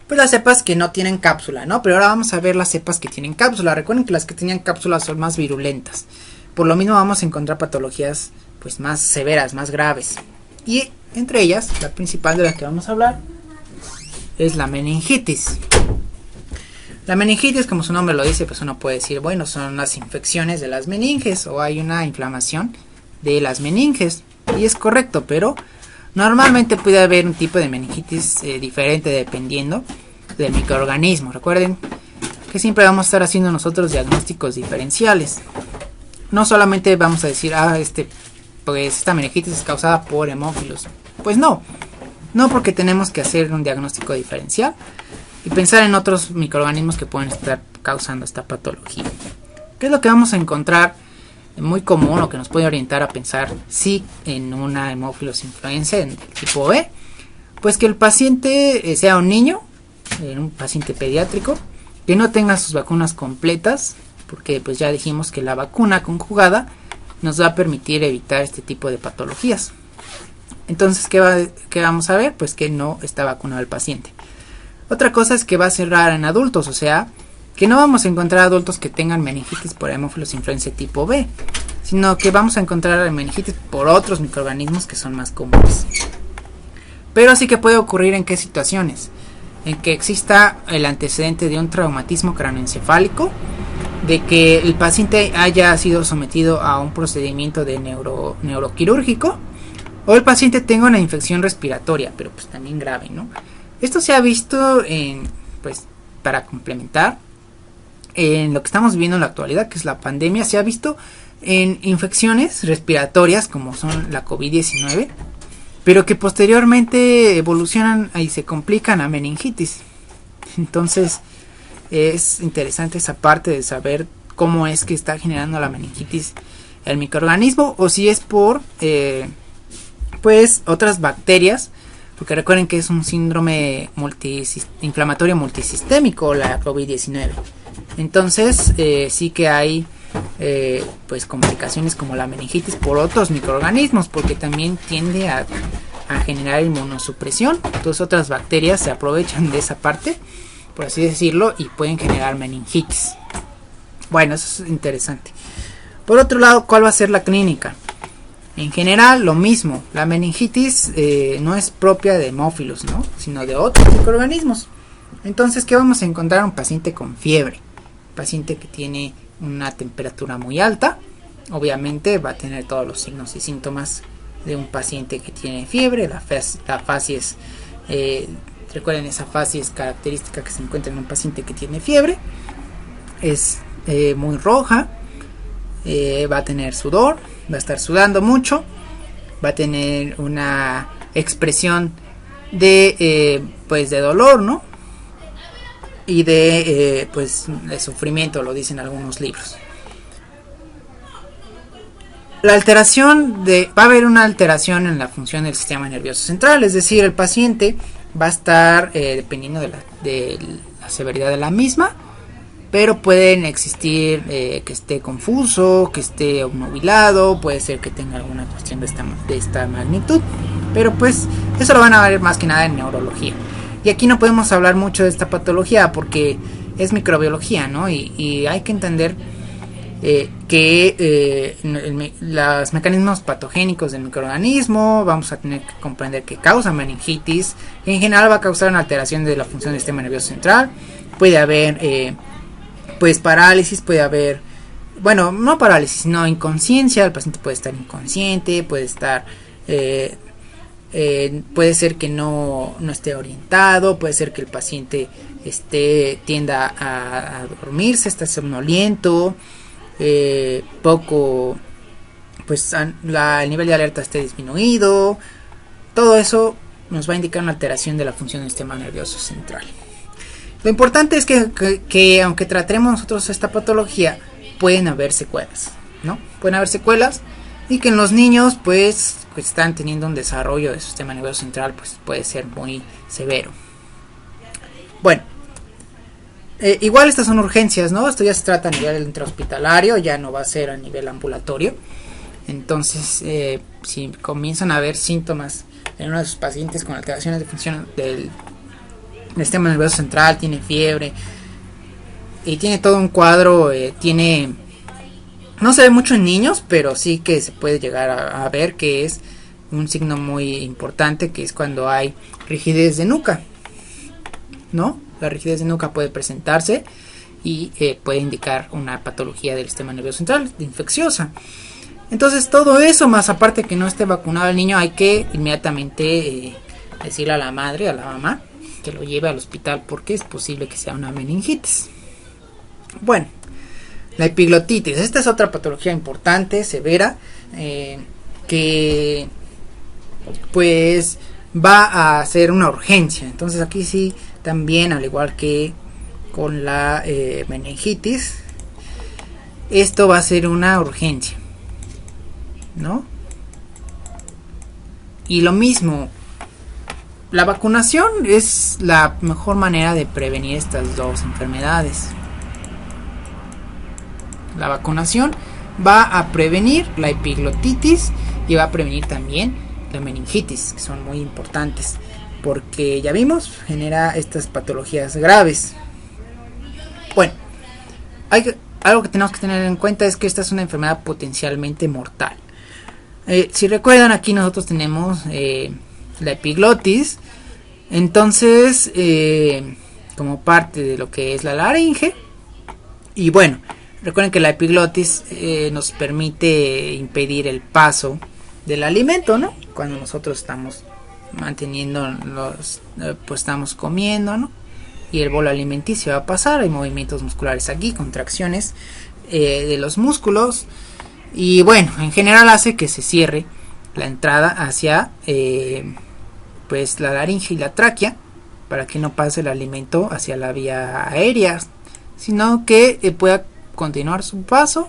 Pues las cepas que no tienen cápsula, ¿no? Pero ahora vamos a ver las cepas que tienen cápsula. Recuerden que las que tenían cápsula son más virulentas. Por lo mismo vamos a encontrar patologías pues más severas, más graves. Y entre ellas, la principal de la que vamos a hablar es la meningitis. La meningitis, como su nombre lo dice, pues uno puede decir, bueno, son las infecciones de las meninges o hay una inflamación de las meninges. Y es correcto, pero normalmente puede haber un tipo de meningitis diferente dependiendo del microorganismo. Recuerden que siempre vamos a estar haciendo nosotros diagnósticos diferenciales. No solamente vamos a decir, pues esta meningitis es causada por hemófilos. Pues no, porque tenemos que hacer un diagnóstico diferencial y pensar en otros microorganismos que pueden estar causando esta patología. ¿Qué es lo que vamos a encontrar muy común o que nos puede orientar a pensar si en una Haemophilus influenzae en tipo B? Pues que el paciente sea un niño, un paciente pediátrico, que no tenga sus vacunas completas, porque pues ya dijimos que la vacuna conjugada nos va a permitir evitar este tipo de patologías. Entonces, ¿qué vamos a ver? Pues que no está vacunado el paciente. Otra cosa es que va a ser rara en adultos, o sea, que no vamos a encontrar adultos que tengan meningitis por Haemophilus influenzae tipo B, sino que vamos a encontrar meningitis por otros microorganismos que son más comunes. Pero sí que puede ocurrir en qué situaciones, en que exista el antecedente de un traumatismo craneoencefálico, de que el paciente haya sido sometido a un procedimiento de neuroquirúrgico, o el paciente tenga una infección respiratoria, pero pues también grave, ¿no? Esto se ha visto para complementar en lo que estamos viviendo en la actualidad, que es la pandemia. Se ha visto en infecciones respiratorias como son la COVID-19, pero que posteriormente evolucionan y se complican a meningitis. Entonces es interesante esa parte de saber cómo es que está generando la meningitis el microorganismo, o si es por otras bacterias, porque recuerden que es un síndrome inflamatorio multisistémico la COVID-19. Entonces sí que hay complicaciones como la meningitis por otros microorganismos, porque también tiende a generar inmunosupresión. Entonces otras bacterias se aprovechan de esa parte, por así decirlo, y pueden generar meningitis. Bueno, eso es interesante. Por otro lado, ¿cuál va a ser la clínica? En general, lo mismo. La meningitis no es propia de hemófilos, ¿no? Sino de otros microorganismos. Entonces, ¿qué vamos a encontrar? Un paciente con fiebre. Un paciente que tiene una temperatura muy alta. Obviamente va a tener todos los signos y síntomas de un paciente que tiene fiebre. La facies, recuerden, esa facies característica que se encuentra en un paciente que tiene fiebre. Es muy roja. Va a tener sudor, va a estar sudando mucho, va a tener una expresión de dolor, ¿no? Y de sufrimiento, lo dicen algunos libros. Va a haber una alteración en la función del sistema nervioso central, es decir, el paciente va a estar, dependiendo de la severidad de la misma, pero pueden existir que esté confuso, que esté obnubilado, puede ser que tenga alguna cuestión de esta magnitud, pero pues eso lo van a ver más que nada en neurología. Y aquí no podemos hablar mucho de esta patología porque es microbiología, ¿no? Y hay que entender los mecanismos patogénicos del microorganismo. Vamos a tener que comprender que causa meningitis. En general va a causar una alteración de la función del sistema nervioso central. Puede haber pues parálisis, puede haber, bueno, no parálisis, sino inconsciencia. El paciente puede estar inconsciente, puede estar puede ser que no esté orientado, puede ser que el paciente tienda a dormirse, está somnoliento, poco, pues el nivel de alerta esté disminuido. Todo eso nos va a indicar una alteración de la función del sistema nervioso central. Lo importante es que aunque tratemos nosotros esta patología, pueden haber secuelas, ¿no? Pueden haber secuelas, y que en los niños pues que están teniendo un desarrollo del sistema nervioso central pues puede ser muy severo. Bueno, igual estas son urgencias, ¿no? Esto ya se trata a nivel intrahospitalario, ya no va a ser a nivel ambulatorio. Entonces, si comienzan a haber síntomas en uno de sus pacientes con alteraciones de función del sistema nervioso central, tiene fiebre y tiene todo un cuadro, no se ve mucho en niños, pero sí que se puede llegar a ver que es un signo muy importante, que es cuando hay rigidez de nuca, ¿no? La rigidez de nuca puede presentarse y puede indicar una patología del sistema nervioso central infecciosa. Entonces todo eso, más aparte que no esté vacunado el niño, hay que inmediatamente decirle a la madre, a la mamá, que lo lleve al hospital porque es posible que sea una meningitis. Bueno, la epiglotitis, esta es otra patología importante, severa, que pues va a ser una urgencia. Entonces aquí sí, también al igual que con la meningitis, esto va a ser una urgencia, ¿no? Y lo mismo, la vacunación es la mejor manera de prevenir estas dos enfermedades. La vacunación va a prevenir la epiglotitis y va a prevenir también la meningitis, que son muy importantes, porque ya vimos, genera estas patologías graves. Bueno, algo que tenemos que tener en cuenta es que esta es una enfermedad potencialmente mortal. Si recuerdan, aquí nosotros tenemos la epiglotis, entonces como parte de lo que es la laringe. Y bueno, recuerden que la epiglotis nos permite impedir el paso del alimento, ¿no? Cuando nosotros estamos manteniendo pues estamos comiendo, ¿no? Y el bolo alimenticio va a pasar, hay movimientos musculares aquí, contracciones de los músculos, y bueno, en general hace que se cierre la entrada hacia pues la laringe y la tráquea, para que no pase el alimento hacia la vía aérea, sino que pueda continuar su paso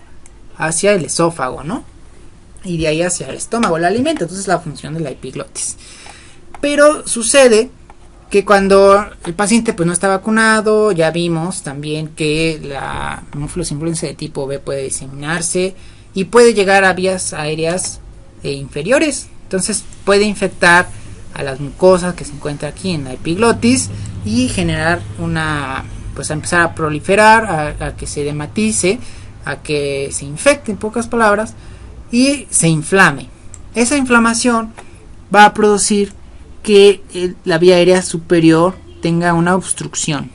hacia el esófago, ¿no? Y de ahí hacia el estómago el alimento. Entonces es la función de la epiglotis. Pero sucede que cuando el paciente pues no está vacunado, ya vimos también que la hemófilos influenza de tipo B puede diseminarse y puede llegar a vías aéreas inferiores. Entonces puede infectar a las mucosas que se encuentran aquí en la epiglotis y generar pues a empezar a proliferar, a que se edematice, a que se infecte, en pocas palabras, y se inflame. Esa inflamación va a producir que la vía aérea superior tenga una obstrucción.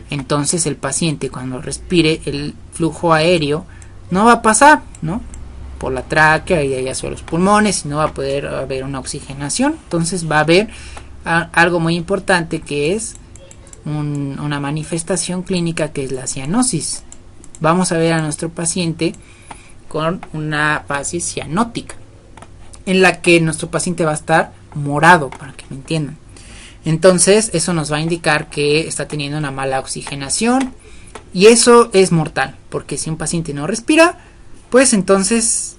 Entonces el paciente, cuando respire, el flujo aéreo no va a pasar, ¿no?, por la tráquea y de ahí hacia los pulmones, y no va a poder haber una oxigenación. Entonces va a haber algo muy importante, que es una manifestación clínica, que es la cianosis. Vamos a ver a nuestro paciente con una fase cianótica, en la que nuestro paciente va a estar morado, para que me entiendan. Entonces eso nos va a indicar que está teniendo una mala oxigenación, y eso es mortal, porque si un paciente no respira, pues entonces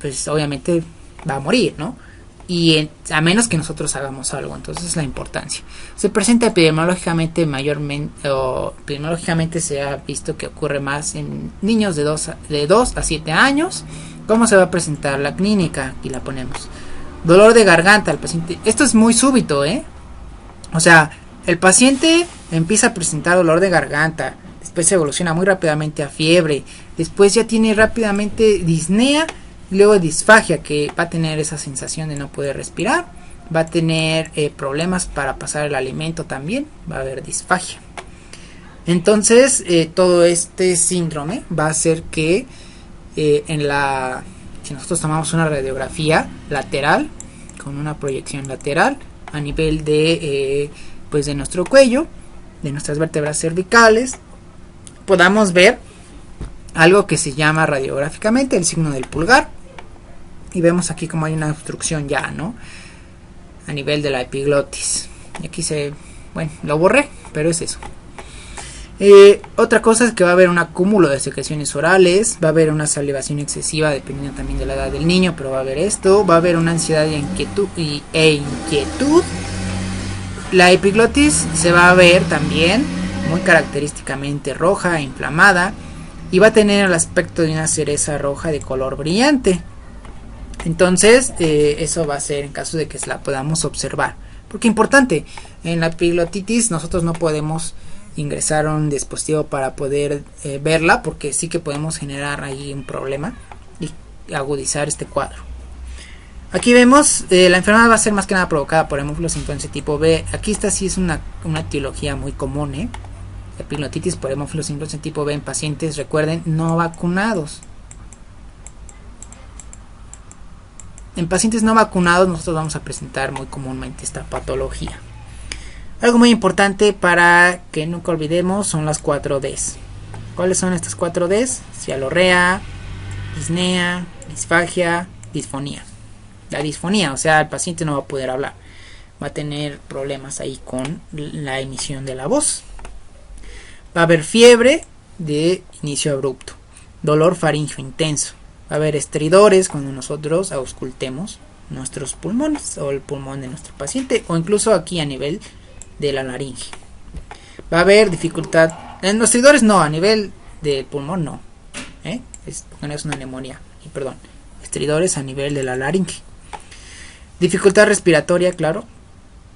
pues obviamente va a morir, ¿no? Y a menos que nosotros hagamos algo. Entonces es la importancia. Se presenta epidemiológicamente epidemiológicamente se ha visto que ocurre más en niños de 2 a 7 años. ¿Cómo se va a presentar la clínica? Aquí la ponemos. Dolor de garganta al paciente. Esto es muy súbito, O sea, el paciente empieza a presentar dolor de garganta, después se evoluciona muy rápidamente a fiebre, después ya tiene rápidamente disnea, luego disfagia, que va a tener esa sensación de no poder respirar, va a tener problemas para pasar el alimento también, va a haber disfagia. Entonces todo este síndrome va a hacer que si nosotros tomamos una radiografía lateral con una proyección lateral a nivel de pues de nuestro cuello, de nuestras vértebras cervicales, podamos ver algo que se llama radiográficamente el signo del pulgar, y vemos aquí como hay una obstrucción ya, ¿no?, a nivel de la epiglotis. Y aquí bueno, lo borré, pero es eso. Otra cosa es que va a haber un acúmulo de secreciones orales, va a haber una salivación excesiva dependiendo también de la edad del niño, pero va a haber esto, va a haber una ansiedad e inquietud. La epiglotis se va a ver también muy característicamente roja e inflamada, y va a tener el aspecto de una cereza roja de color brillante. Entonces eso va a ser en caso de que la podamos observar, porque importante, en la epiglotitis nosotros no podemos ingresar un dispositivo para poder verla, porque sí que podemos generar ahí un problema y agudizar este cuadro. Aquí vemos la enfermedad va a ser más que nada provocada por hemófilos influenza tipo B. Aquí esta sí es una etiología muy común, epiglotitis por hemófilos influenza tipo B en pacientes, recuerden, no vacunados. En pacientes no vacunados nosotros vamos a presentar muy comúnmente esta patología. Algo muy importante para que nunca olvidemos son las 4 Ds. ¿Cuáles son estas 4 Ds? Cialorrea, disnea, disfagia, disfonía. La disfonía, o sea, el paciente no va a poder hablar, va a tener problemas ahí con la emisión de la voz. Va a haber fiebre de inicio abrupto, dolor faríngeo intenso, va a haber estridores cuando nosotros auscultemos nuestros pulmones o el pulmón de nuestro paciente, o incluso aquí a nivel de la laringe. Va a haber dificultad en los estridores, no, a nivel del pulmón no, es una neumonía, perdón, estridores a nivel de la laringe. Dificultad respiratoria, claro,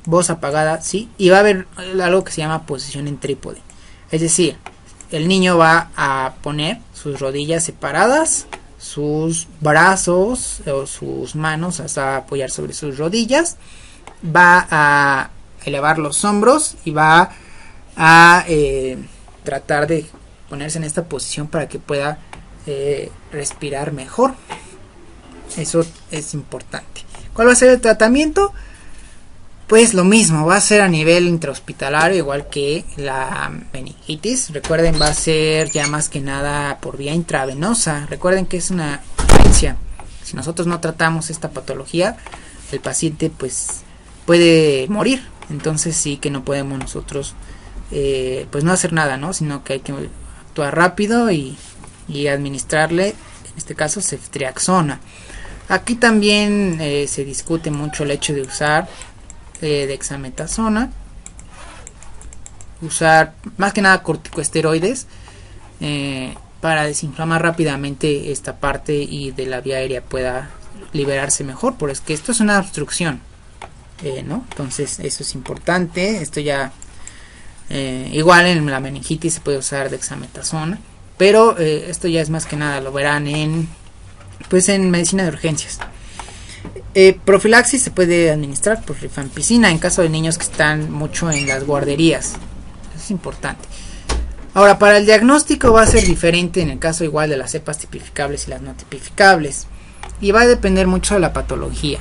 voz apagada, sí, y va a haber algo que se llama posición en trípode, es decir, el niño va a poner sus rodillas separadas, sus brazos o sus manos hasta apoyar sobre sus rodillas, va a elevar los hombros y va a tratar de ponerse en esta posición para que pueda respirar mejor. Eso es importante. ¿Cuál va a ser el tratamiento? Pues lo mismo, va a ser a nivel intrahospitalario, igual que la meningitis. Recuerden, va a ser ya más que nada por vía intravenosa. Recuerden que es una urgencia. Si nosotros no tratamos esta patología, el paciente pues puede morir. Entonces sí que no podemos nosotros pues no hacer nada, ¿no? Sino que hay que actuar rápido y administrarle, en este caso, ceftriaxona. Aquí también se discute mucho el hecho de usar dexametasona, usar más que nada corticosteroides para desinflamar rápidamente esta parte y de la vía aérea pueda liberarse mejor, porque es que esto es una obstrucción, ¿no? Entonces eso es importante. Esto ya igual en la meningitis se puede usar dexametasona, pero esto ya es más que nada, lo verán en medicina de urgencias. Profilaxis se puede administrar por rifampicina en caso de niños que están mucho en las guarderías. Eso es importante. Ahora, para el diagnóstico va a ser diferente en el caso igual de las cepas tipificables y las no tipificables, y va a depender mucho de la patología,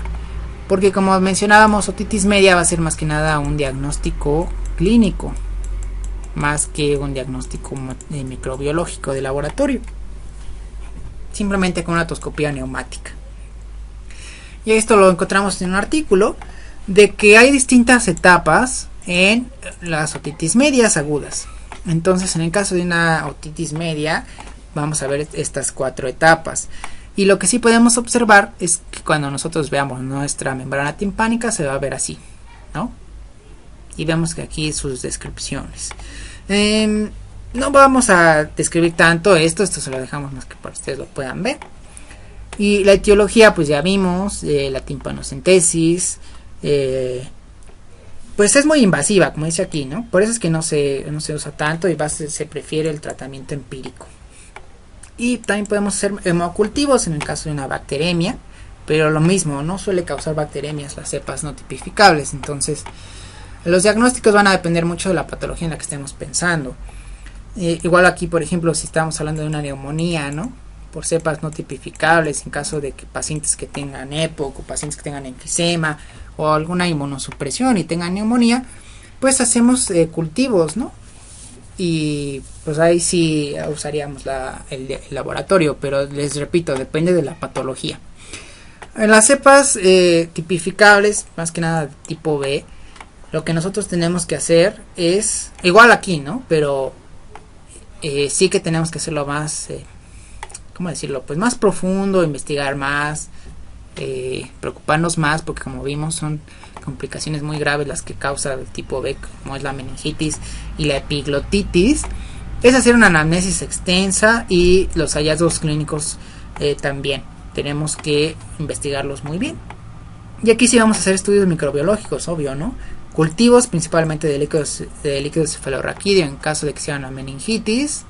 porque como mencionábamos, otitis media va a ser más que nada un diagnóstico clínico más que un diagnóstico microbiológico de laboratorio, simplemente con una otoscopía neumática. Y esto lo encontramos en un artículo de que hay distintas etapas en las otitis medias agudas. Entonces, en el caso de una otitis media, vamos a ver estas 4 etapas. Y lo que sí podemos observar es que cuando nosotros veamos nuestra membrana timpánica se va a ver así, ¿no? Y vemos que aquí sus descripciones. No vamos a describir tanto esto se lo dejamos más que para que ustedes lo puedan ver. Y la etiología, pues ya vimos, la timpanocentesis, pues es muy invasiva, como dice aquí, ¿no? Por eso es que no se usa tanto y se prefiere el tratamiento empírico. Y también podemos hacer hemocultivos en el caso de una bacteremia, pero lo mismo, no suele causar bacteremias las cepas no tipificables. Entonces, los diagnósticos van a depender mucho de la patología en la que estemos pensando. Igual aquí, por ejemplo, si estamos hablando de una neumonía, ¿no? Por cepas no tipificables, en caso de que pacientes que tengan EPOC o pacientes que tengan enfisema o alguna inmunosupresión y tengan neumonía, pues hacemos cultivos, ¿no? Y pues ahí sí usaríamos el laboratorio, pero les repito, depende de la patología. En las cepas tipificables, más que nada tipo B, lo que nosotros tenemos que hacer es, igual aquí, ¿no? Pero sí que tenemos que hacerlo más, ¿cómo decirlo? Pues más profundo, investigar más, preocuparnos más, porque como vimos son complicaciones muy graves las que causa el tipo B, como es la meningitis y la epiglotitis. Es hacer una anamnesis extensa y los hallazgos clínicos también tenemos que investigarlos muy bien. Y aquí sí vamos a hacer estudios microbiológicos, obvio, ¿no? Cultivos principalmente de líquido cefalorraquídeo en caso de que sea una meningitis.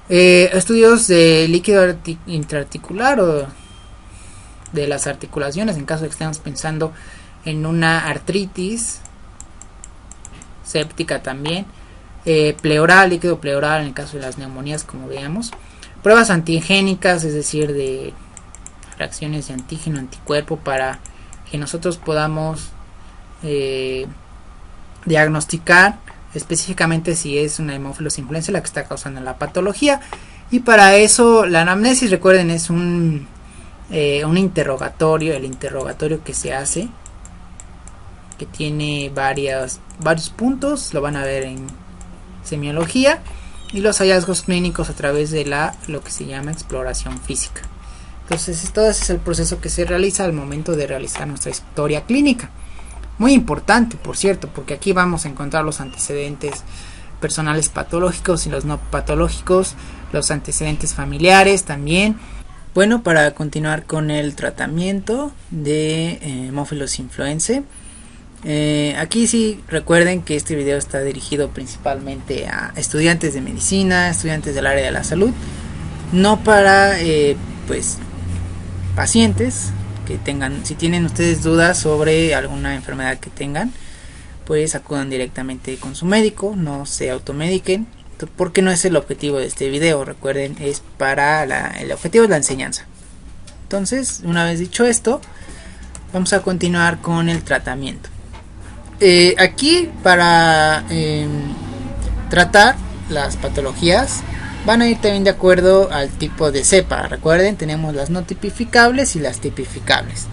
Estudios de líquido intraarticular o de las articulaciones en caso de que estemos pensando en una artritis séptica también. Pleural, líquido pleural en el caso de las neumonías, como veamos. Pruebas antigénicas, es decir, de reacciones de antígeno anticuerpo para que nosotros podamos diagnosticar específicamente si es una Haemophilus influenzae la que está causando la patología. Y para eso la anamnesis, recuerden, es un interrogatorio, el interrogatorio que se hace, que tiene varios puntos, lo van a ver en semiología, y los hallazgos clínicos a través de lo que se llama exploración física. Entonces todo ese es el proceso que se realiza al momento de realizar nuestra historia clínica. Muy importante, por cierto, porque aquí vamos a encontrar los antecedentes personales patológicos y los no patológicos, los antecedentes familiares también. Bueno, para continuar con el tratamiento de Haemophilus influenzae, aquí sí recuerden que este video está dirigido principalmente a estudiantes de medicina, estudiantes del área de la salud, no para pues pacientes que tengan. Si tienen ustedes dudas sobre alguna enfermedad que tengan, pues acudan directamente con su médico, no se automediquen, porque no es el objetivo de este video. Recuerden, es para el objetivo es la enseñanza. Entonces, una vez dicho esto, vamos a continuar con el tratamiento. Aquí para tratar las patologías van a ir también de acuerdo al tipo de cepa. Recuerden, tenemos las no tipificables y las tipificables.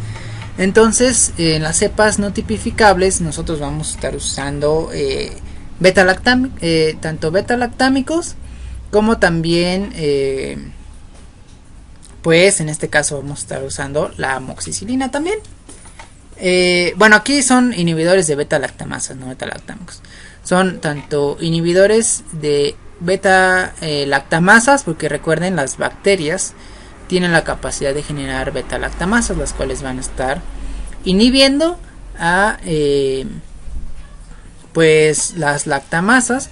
Entonces, en las cepas no tipificables nosotros vamos a estar usando tanto beta-lactámicos como también pues en este caso vamos a estar usando la amoxicilina también. Bueno, aquí son inhibidores de beta-lactamasas, no beta-lactámicos. Son tanto inhibidores de beta-lactamasas, porque recuerden, las bacterias tienen la capacidad de generar beta-lactamasas, las cuales van a estar inhibiendo a pues las lactamasas,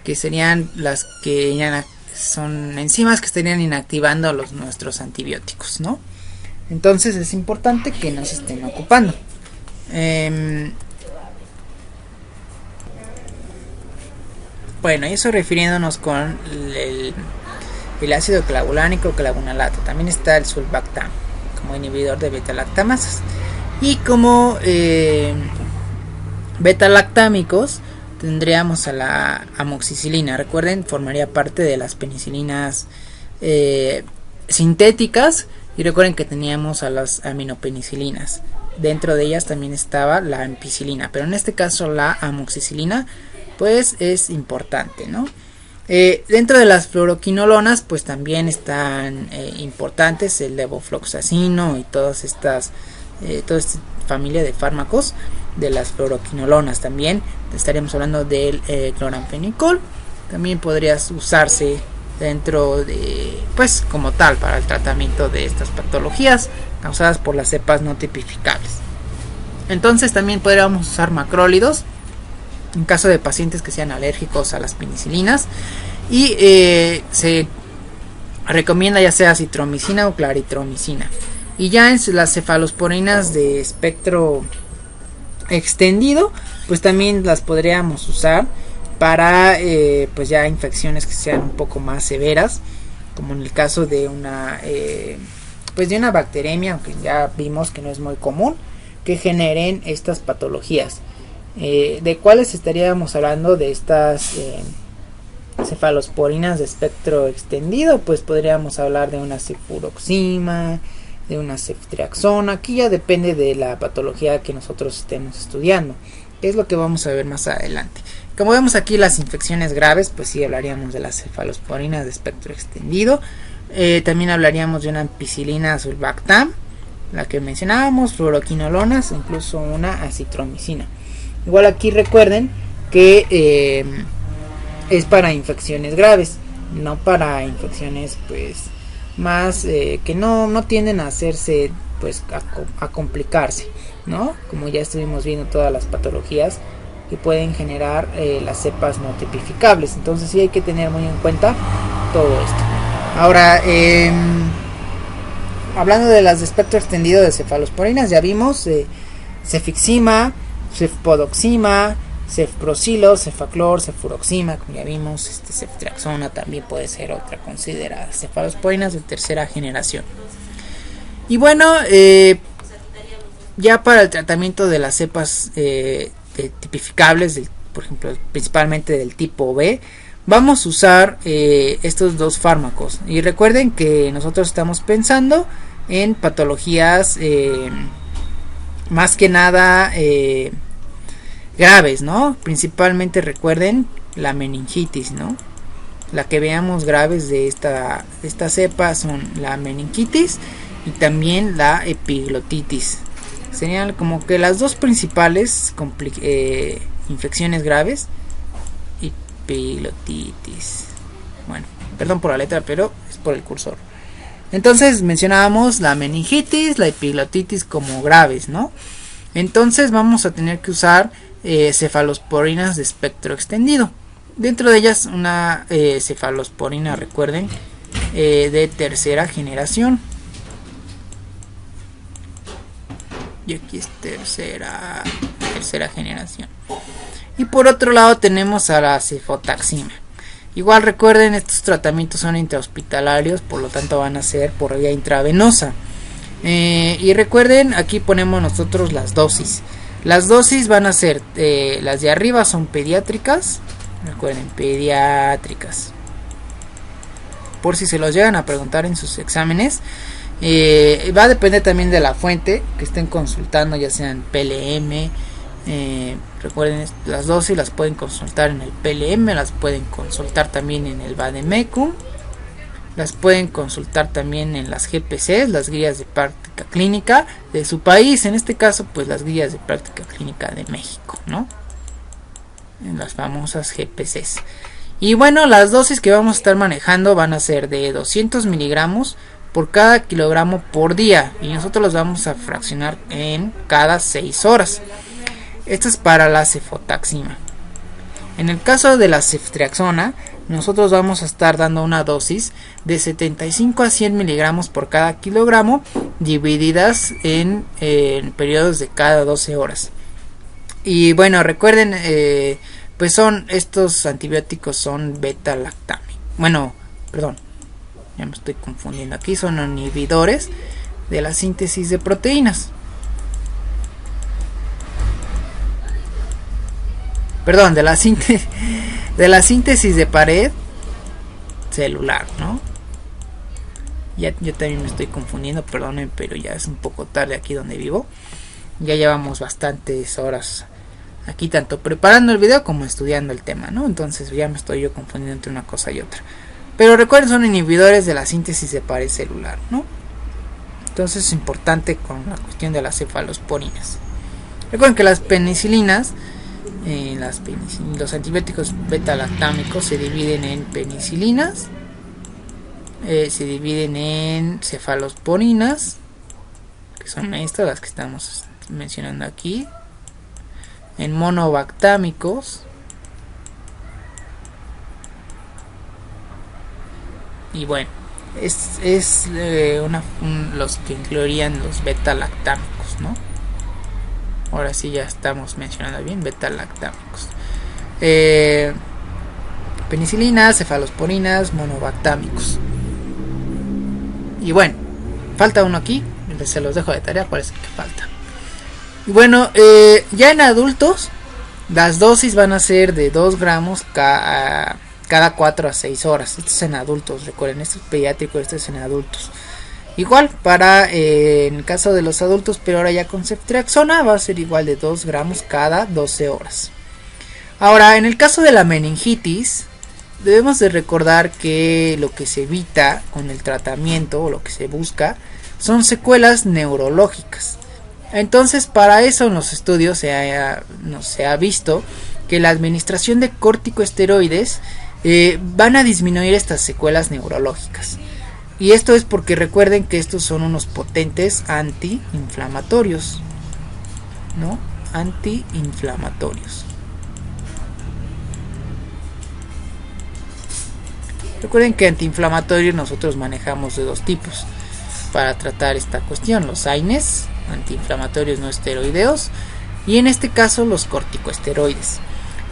que serían las que son enzimas que estarían inactivando nuestros antibióticos, ¿no? Entonces es importante que no se estén ocupando. Bueno, y eso refiriéndonos con el ácido clavulánico o clavunalato. También está el sulbactam como inhibidor de beta-lactamasas. Y como beta-lactámicos tendríamos a la amoxicilina. Recuerden, formaría parte de las penicilinas sintéticas. Y recuerden que teníamos a las aminopenicilinas. Dentro de ellas también estaba la ampicilina. Pero en este caso la amoxicilina pues es importante, ¿no? Dentro de las fluoroquinolonas pues también están importantes el levofloxacino y toda esta familia de fármacos de las fluoroquinolonas. También estaríamos hablando del cloranfenicol. También podría usarse dentro de, pues como tal, para el tratamiento de estas patologías causadas por las cepas no tipificables. Entonces también podríamos usar macrólidos en caso de pacientes que sean alérgicos a las penicilinas, y se recomienda ya sea citromicina o claritromicina. Y ya en las cefalosporinas de espectro extendido, pues también las podríamos usar para pues ya infecciones que sean un poco más severas, como en el caso de una pues de una bacteremia, aunque ya vimos que no es muy común que generen estas patologías. ¿De cuáles estaríamos hablando de estas cefalosporinas de espectro extendido? Pues podríamos hablar de una cefuroxima, de una ceftriaxona. Aquí ya depende de la patología que nosotros estemos estudiando, que es lo que vamos a ver más adelante. Como vemos aquí, las infecciones graves, pues sí hablaríamos de las cefalosporinas de espectro extendido. También hablaríamos de una ampicilina sulbactam, la que mencionábamos, fluoroquinolonas, incluso una acitromicina. Igual aquí recuerden que es para infecciones graves, no para infecciones pues más que no tienden a hacerse pues a complicarse, ¿no? Como ya estuvimos viendo todas las patologías que pueden generar las cepas no tipificables. Entonces sí hay que tener muy en cuenta todo esto. Ahora, hablando de las de espectro extendido de cefalosporinas, ya vimos cefixima, cefpodoxima, cefprosilo, cefaclor, cefuroxima, como ya vimos, ceftriaxona también puede ser otra considerada. Cefalosporinas de tercera generación. Y bueno, ya para el tratamiento de las cepas tipificables, por ejemplo, principalmente del tipo B, vamos a usar estos dos fármacos. Y recuerden que nosotros estamos pensando en patologías más que nada graves, ¿no? Principalmente recuerden la meningitis, ¿no? La que veamos graves de esta cepa son la meningitis y también la epiglotitis. Serían como que las dos principales infecciones graves. Epiglotitis. Bueno, perdón por la letra, pero es por el cursor. Entonces mencionábamos la meningitis, la epiglotitis como graves, ¿no? Entonces vamos a tener que usar cefalosporinas de espectro extendido. Dentro de ellas una cefalosporina, recuerden, de tercera generación. Y aquí es tercera generación. Y por otro lado tenemos a la cefotaxima. Igual recuerden, estos tratamientos son intrahospitalarios, por lo tanto van a ser por vía intravenosa. Y recuerden, aquí ponemos nosotros las dosis. Las dosis van a ser, las de arriba son pediátricas. Recuerden, pediátricas. Por si se los llegan a preguntar en sus exámenes. Va a depender también de la fuente que estén consultando, ya sean PLM. Recuerden, las dosis las pueden consultar en el PLM, las pueden consultar también en el Vademecum, las pueden consultar también en las GPCs, las guías de práctica clínica de su país, en este caso pues las guías de práctica clínica de México, ¿no? En las famosas GPCs. Y bueno, las dosis que vamos a estar manejando van a ser de 200 miligramos por cada kilogramo por día, y nosotros los vamos a fraccionar en cada 6 horas. Esto es para la cefotaxima. En el caso de la ceftriaxona, nosotros vamos a estar dando una dosis de 75 a 100 miligramos por cada kilogramo, divididas en periodos de cada 12 horas. Y bueno, recuerden, pues estos antibióticos son beta-lactamicos. Bueno, perdón, ya me estoy confundiendo. Aquí son inhibidores de la síntesis de proteínas. Perdón, de la síntesis de pared celular, ¿no? Yo también me estoy confundiendo, perdonen, pero ya es un poco tarde aquí donde vivo. Ya llevamos bastantes horas aquí, tanto preparando el video como estudiando el tema, ¿no? Entonces ya me estoy yo confundiendo entre una cosa y otra. Pero recuerden, son inhibidores de la síntesis de pared celular, ¿no? Entonces es importante con la cuestión de las cefalosporinas. Recuerden que las penicilinas, los antibióticos beta-lactámicos se dividen en penicilinas se dividen en cefalosporinas, que son estas las que estamos mencionando aquí, en monobactámicos y bueno, es los que incluirían los beta-lactámicos, ¿no? Ahora sí ya estamos mencionando bien beta-lactámicos. Penicilinas, cefalosporinas, monobactámicos. Y bueno, falta uno aquí, se los dejo de tarea, cuál es el que falta. Y bueno, ya en adultos, las dosis van a ser de 2 gramos cada 4 a 6 horas. Esto es en adultos, recuerden, esto es pediátrico, esto es en adultos. Igual para en el caso de los adultos, pero ahora ya con ceftriaxona, va a ser igual de 2 gramos cada 12 horas. Ahora, en el caso de la meningitis, debemos de recordar que lo que se evita con el tratamiento o lo que se busca son secuelas neurológicas. Entonces, para eso en los estudios se ha visto que la administración de corticosteroides van a disminuir estas secuelas neurológicas. Y esto es porque recuerden que estos son unos potentes antiinflamatorios, ¿no? Antiinflamatorios. Recuerden que antiinflamatorios nosotros manejamos de 2 tipos para tratar esta cuestión: los AINES, antiinflamatorios no esteroideos, y en este caso los corticosteroides.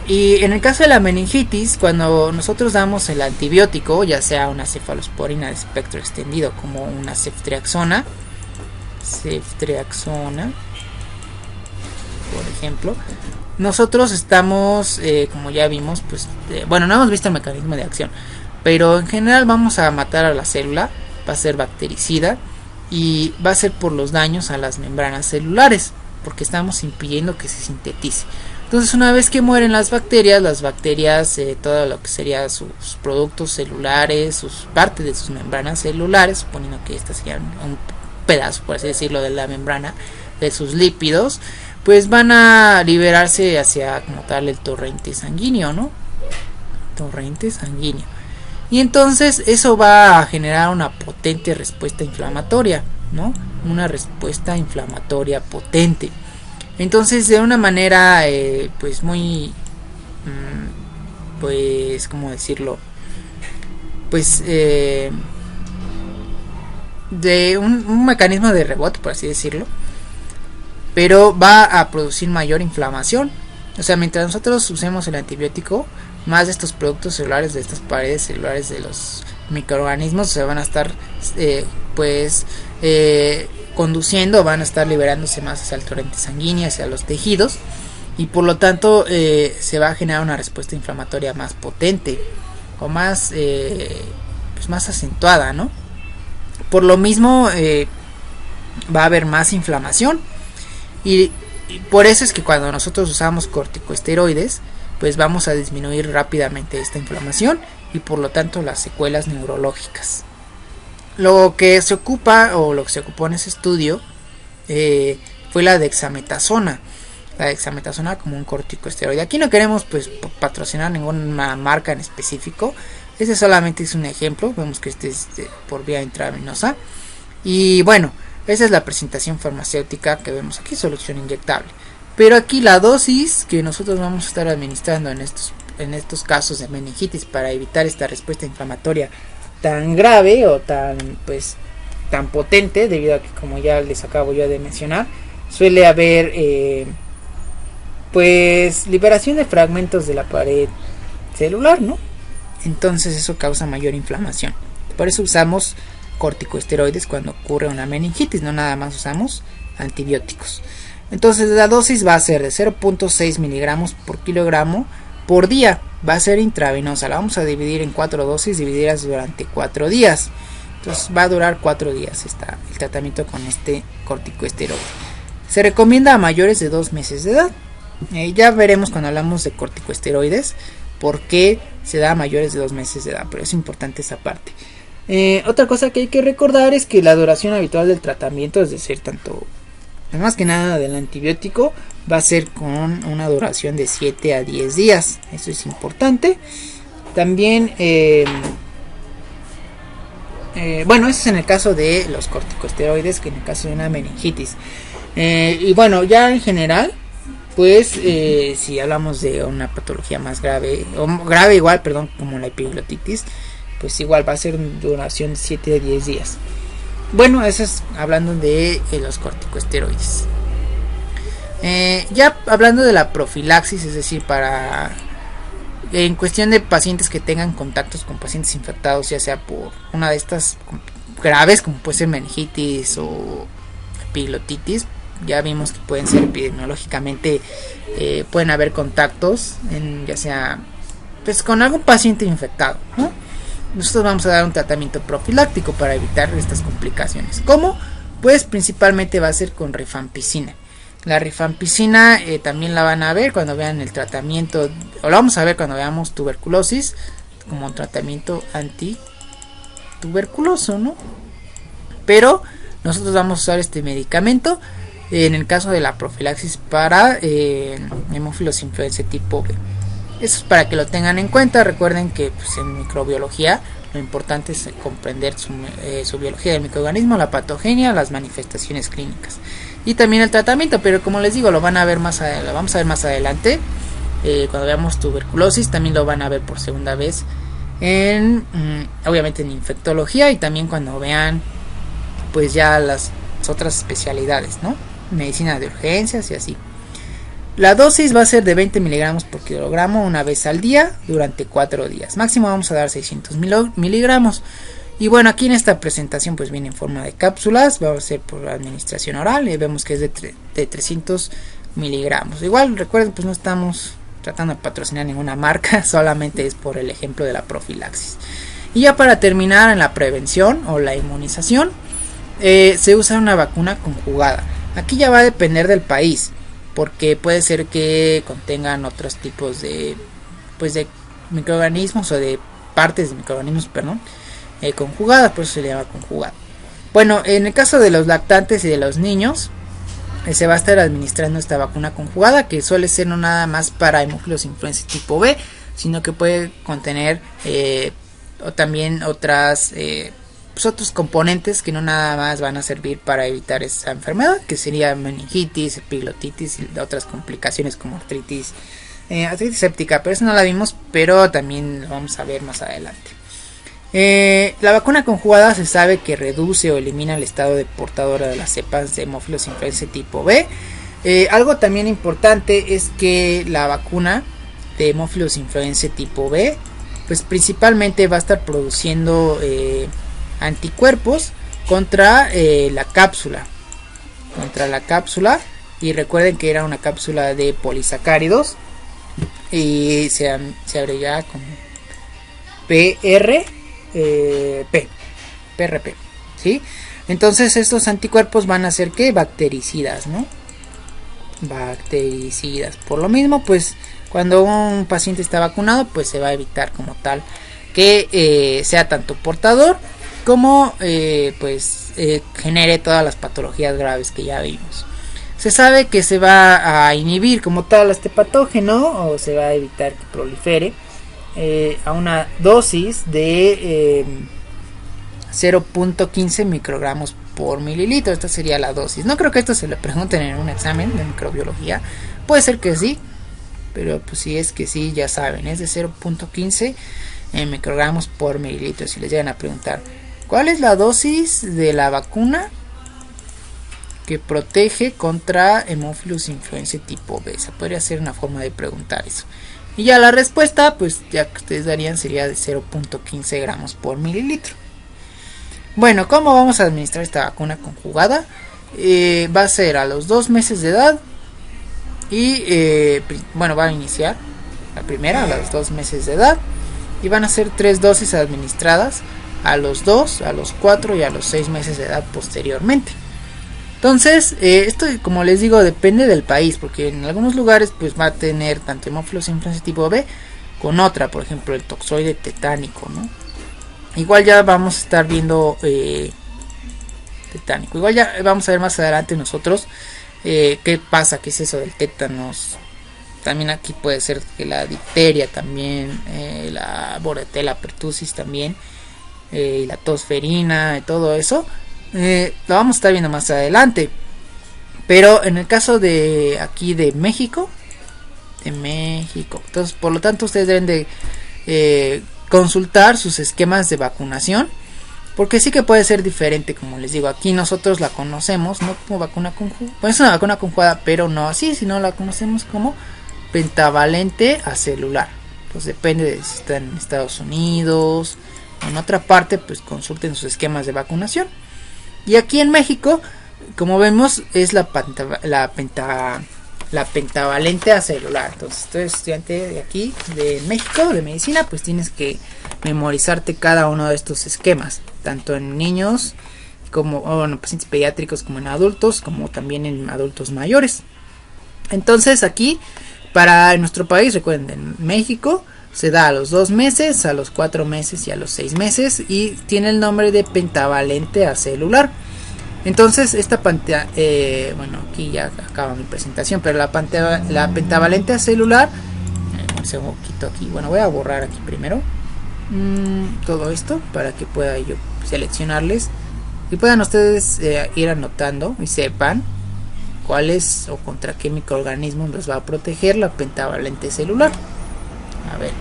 Y en el caso de la meningitis, cuando nosotros damos el antibiótico, ya sea una cefalosporina de espectro extendido como una ceftriaxona, por ejemplo, nosotros estamos, como ya vimos, pues, bueno, no hemos visto el mecanismo de acción, pero en general vamos a matar a la célula, va a ser bactericida y va a ser por los daños a las membranas celulares, porque estamos impidiendo que se sintetice. Entonces, una vez que mueren las bacterias, todo lo que sería sus productos celulares, parte de sus membranas celulares, suponiendo que estas serían un pedazo, por así decirlo, de la membrana, de sus lípidos, pues van a liberarse hacia, como tal, el torrente sanguíneo, ¿no? Torrente sanguíneo. Y entonces eso va a generar una potente respuesta inflamatoria, ¿no? Una respuesta inflamatoria potente. Entonces, de una manera, pues muy, pues, ¿cómo decirlo? Pues, de un mecanismo de rebote, por así decirlo, pero va a producir mayor inflamación. O sea, mientras nosotros usemos el antibiótico, más de estos productos celulares, de estas paredes celulares de los microorganismos se van a estar, conduciendo, van a estar liberándose más hacia el torrente sanguíneo, hacia los tejidos, y por lo tanto se va a generar una respuesta inflamatoria más potente o más, pues más acentuada, ¿no? Por lo mismo va a haber más inflamación y por eso es que cuando nosotros usamos corticosteroides, pues vamos a disminuir rápidamente esta inflamación y por lo tanto las secuelas neurológicas. Lo que se ocupa o lo que se ocupó en ese estudio fue la dexametasona. La dexametasona como un corticosteroide. Aquí no queremos pues patrocinar ninguna marca en específico. Este solamente es un ejemplo. Vemos que este es por vía intravenosa. Y bueno, esa es la presentación farmacéutica que vemos aquí, solución inyectable. Pero aquí la dosis que nosotros vamos a estar administrando en estos casos de meningitis para evitar esta respuesta inflamatoria tan grave o tan potente, debido a que, como ya les acabo yo de mencionar, suele haber liberación de fragmentos de la pared celular, ¿no? Entonces eso causa mayor inflamación. Por eso usamos corticosteroides cuando ocurre una meningitis, no nada más usamos antibióticos. Entonces la dosis va a ser de 0.6 miligramos por kilogramo por día. Va a ser intravenosa, la vamos a dividir en 4 dosis divididas durante 4 días. Entonces va a durar 4 días el tratamiento con este corticosteroide. Se recomienda a mayores de 2 meses de edad. Ya veremos cuando hablamos de corticosteroides por qué se da a mayores de 2 meses de edad, pero es importante esa parte. Otra cosa que hay que recordar es que la duración habitual del tratamiento, es decir, más que nada del antibiótico, va a ser con una duración de 7 a 10 días. Eso es importante. También Bueno, eso es en el caso de los corticosteroides, que en el caso de una meningitis. Y bueno, ya en general, pues si hablamos de una patología más grave, o grave igual, perdón, como la epiglotitis, pues igual va a ser duración de 7 a 10 días. Bueno, eso es hablando de los corticosteroides. Ya hablando de la profilaxis, es decir, en cuestión de pacientes que tengan contactos con pacientes infectados, ya sea por una de estas graves, como puede ser meningitis o epiglotitis, ya vimos que pueden ser epidemiológicamente, pueden haber contactos, ya sea pues con algún paciente infectado, ¿no? Nosotros vamos a dar un tratamiento profiláctico para evitar estas complicaciones. ¿Cómo? Pues principalmente va a ser con rifampicina. La rifampicina también la van a ver cuando vean el tratamiento, o la vamos a ver cuando veamos tuberculosis, como un tratamiento antituberculoso, ¿no? Pero nosotros vamos a usar este medicamento en el caso de la profilaxis para hemófilos influenza tipo B. Eso es para que lo tengan en cuenta. Recuerden que pues, en microbiología lo importante es comprender su biología del microorganismo, la patogenia, las manifestaciones clínicas y también el tratamiento. Pero como les digo, lo vamos a ver más adelante. Cuando veamos tuberculosis también lo van a ver por segunda vez obviamente en infectología, y también cuando vean pues ya las otras especialidades, ¿no? Medicina de urgencias y así. La dosis va a ser de 20 miligramos por kilogramo una vez al día durante 4 días. Máximo vamos a dar 600 miligramos. Y bueno, aquí en esta presentación pues viene en forma de cápsulas. Va a ser por administración oral y vemos que es de 300 miligramos. Igual recuerden, pues no estamos tratando de patrocinar ninguna marca, solamente es por el ejemplo de la profilaxis. Y ya para terminar, en la prevención o la inmunización, se usa una vacuna conjugada. Aquí ya va a depender del país, porque puede ser que contengan otros tipos de microorganismos o de partes de microorganismos, conjugadas, por eso se le llama conjugada. Bueno, en el caso de los lactantes y de los niños, se va a estar administrando esta vacuna conjugada, que suele ser no nada más para hemófilos influenza tipo B, sino que puede contener o también otros componentes que no nada más van a servir para evitar esa enfermedad, que sería meningitis, epiglotitis y otras complicaciones como artritis séptica, pero eso no la vimos, pero también lo vamos a ver más adelante. La vacuna conjugada se sabe que reduce o elimina el estado de portadora de las cepas de hemófilos influenza tipo B. Algo también importante es que la vacuna de hemófilos influenza tipo B pues principalmente va a estar produciendo anticuerpos contra la cápsula, y recuerden que era una cápsula de polisacáridos y se abrevia con PRP, ¿sí? Entonces estos anticuerpos van a ser ¿qué? Bactericidas, ¿no? Bactericidas. Por lo mismo, pues cuando un paciente está vacunado, pues se va a evitar como tal que sea tanto portador como genere todas las patologías graves que ya vimos. Se sabe que se va a inhibir como tal este patógeno, o se va a evitar que prolifere a una dosis de 0.15 microgramos por mililitro. Esta sería la dosis. No creo que esto se le pregunten en un examen de microbiología. Puede ser que sí, pero pues si es que sí, ya saben, es de 0.15 microgramos por mililitro. Si les llegan a preguntar ¿cuál es la dosis de la vacuna que protege contra hemófilos influenza tipo B? Esa podría ser una forma de preguntar eso. Y ya la respuesta, pues ya que ustedes darían, sería de 0.15 gramos por mililitro. Bueno, ¿cómo vamos a administrar esta vacuna conjugada? Va a ser a los 2 meses de edad. Y va a iniciar la primera a los 2 meses de edad. Y van a ser 3 dosis administradas a los 2, a los 4 y a los 6 meses de edad posteriormente. Entonces, esto, como les digo, depende del país, porque en algunos lugares pues va a tener tanto hemófilos influenza tipo B con otra, por ejemplo el toxoide tetánico, ¿no? Igual ya vamos a estar viendo tetánico. Igual ya vamos a ver más adelante nosotros qué pasa, qué es eso del tétanos. También aquí puede ser que la difteria también, la bordetella pertussis también. y la tosferina y todo eso, lo vamos a estar viendo más adelante. Pero en el caso de aquí de México, entonces por lo tanto ustedes deben de consultar sus esquemas de vacunación, porque sí que puede ser diferente. Como les digo, aquí nosotros la conocemos no como vacuna conjugada, pues es una vacuna conjugada, pero no así, sino la conocemos como pentavalente acelular. Pues depende de si están en Estados Unidos o en otra parte, pues consulten sus esquemas de vacunación. Y aquí en México, como vemos, es la pentavalente acelular. Entonces, tú eres estudiante de aquí, de México, de medicina, pues tienes que memorizarte cada uno de estos esquemas, tanto en niños como en pacientes pediátricos, como en adultos, como también en adultos mayores. Entonces aquí, para nuestro país, recuerden, en México se da a los 2 meses, a los 4 meses y a los 6 meses, y tiene el nombre de pentavalente acelular. Entonces esta bueno, aquí ya acaba mi presentación, pero la pentavalente acelular, un poquito aquí, bueno, voy a borrar aquí primero todo esto para que pueda yo seleccionarles y puedan ustedes ir anotando y sepan cuál es o contra qué microorganismos los va a proteger la pentavalente celular. A ver,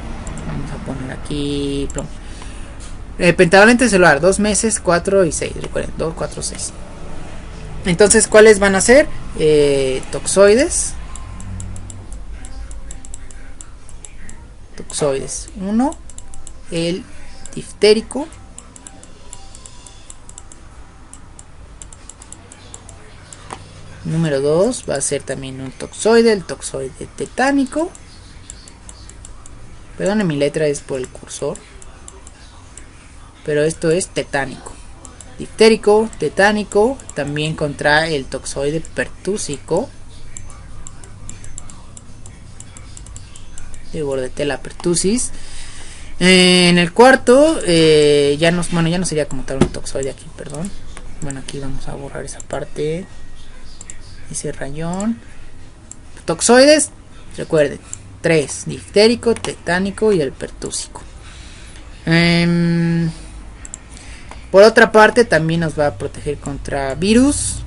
vamos a poner aquí pentavalente celular, 2 meses, 4 y 6, recuerden, 2, 4, 6. Entonces, ¿cuáles van a ser? Toxoides. Toxoides 1, el diftérico, número 2 va a ser también un toxoide, el toxoide tetánico. Perdón, mi letra es por el cursor, pero esto es tetánico. Diftérico, tetánico, también contra el toxoide pertúsico de Bordetella pertussis. En el cuarto, ya no sería como tal un toxoide aquí, perdón. Bueno, aquí vamos a borrar esa parte, ese rayón. Toxoides, recuerden, 3, diftérico, tetánico y el pertúsico. Por otra parte, también nos va a proteger contra virus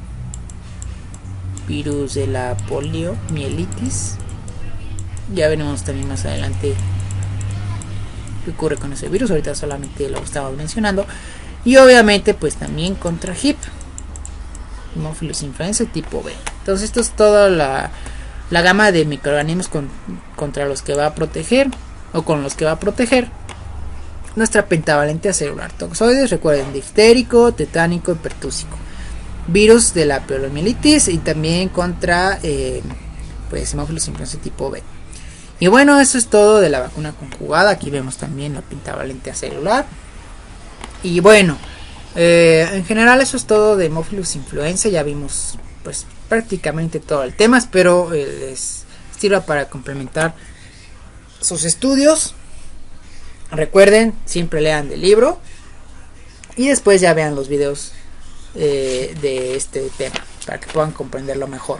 de la poliomielitis. Ya veremos también más adelante qué ocurre con ese virus. Ahorita solamente lo estamos mencionando. Y obviamente pues también contra HIP, Haemophilus influenzae tipo B. Entonces esto es toda la gama de microorganismos contra los que va a proteger o con los que va a proteger nuestra pentavalente acelular. Toxoides, recuerden, diftérico, tetánico y pertúsico. Virus de la poliomielitis y también contra pues Haemophilus influenzae tipo B. Y bueno, eso es todo de la vacuna conjugada. Aquí vemos también la pentavalente acelular. Y bueno, en general eso es todo de Haemophilus influenzae. Ya vimos pues prácticamente todo el tema. Espero les sirva para complementar sus estudios. Recuerden, siempre lean del libro y después ya vean los videos de este tema para que puedan comprenderlo mejor.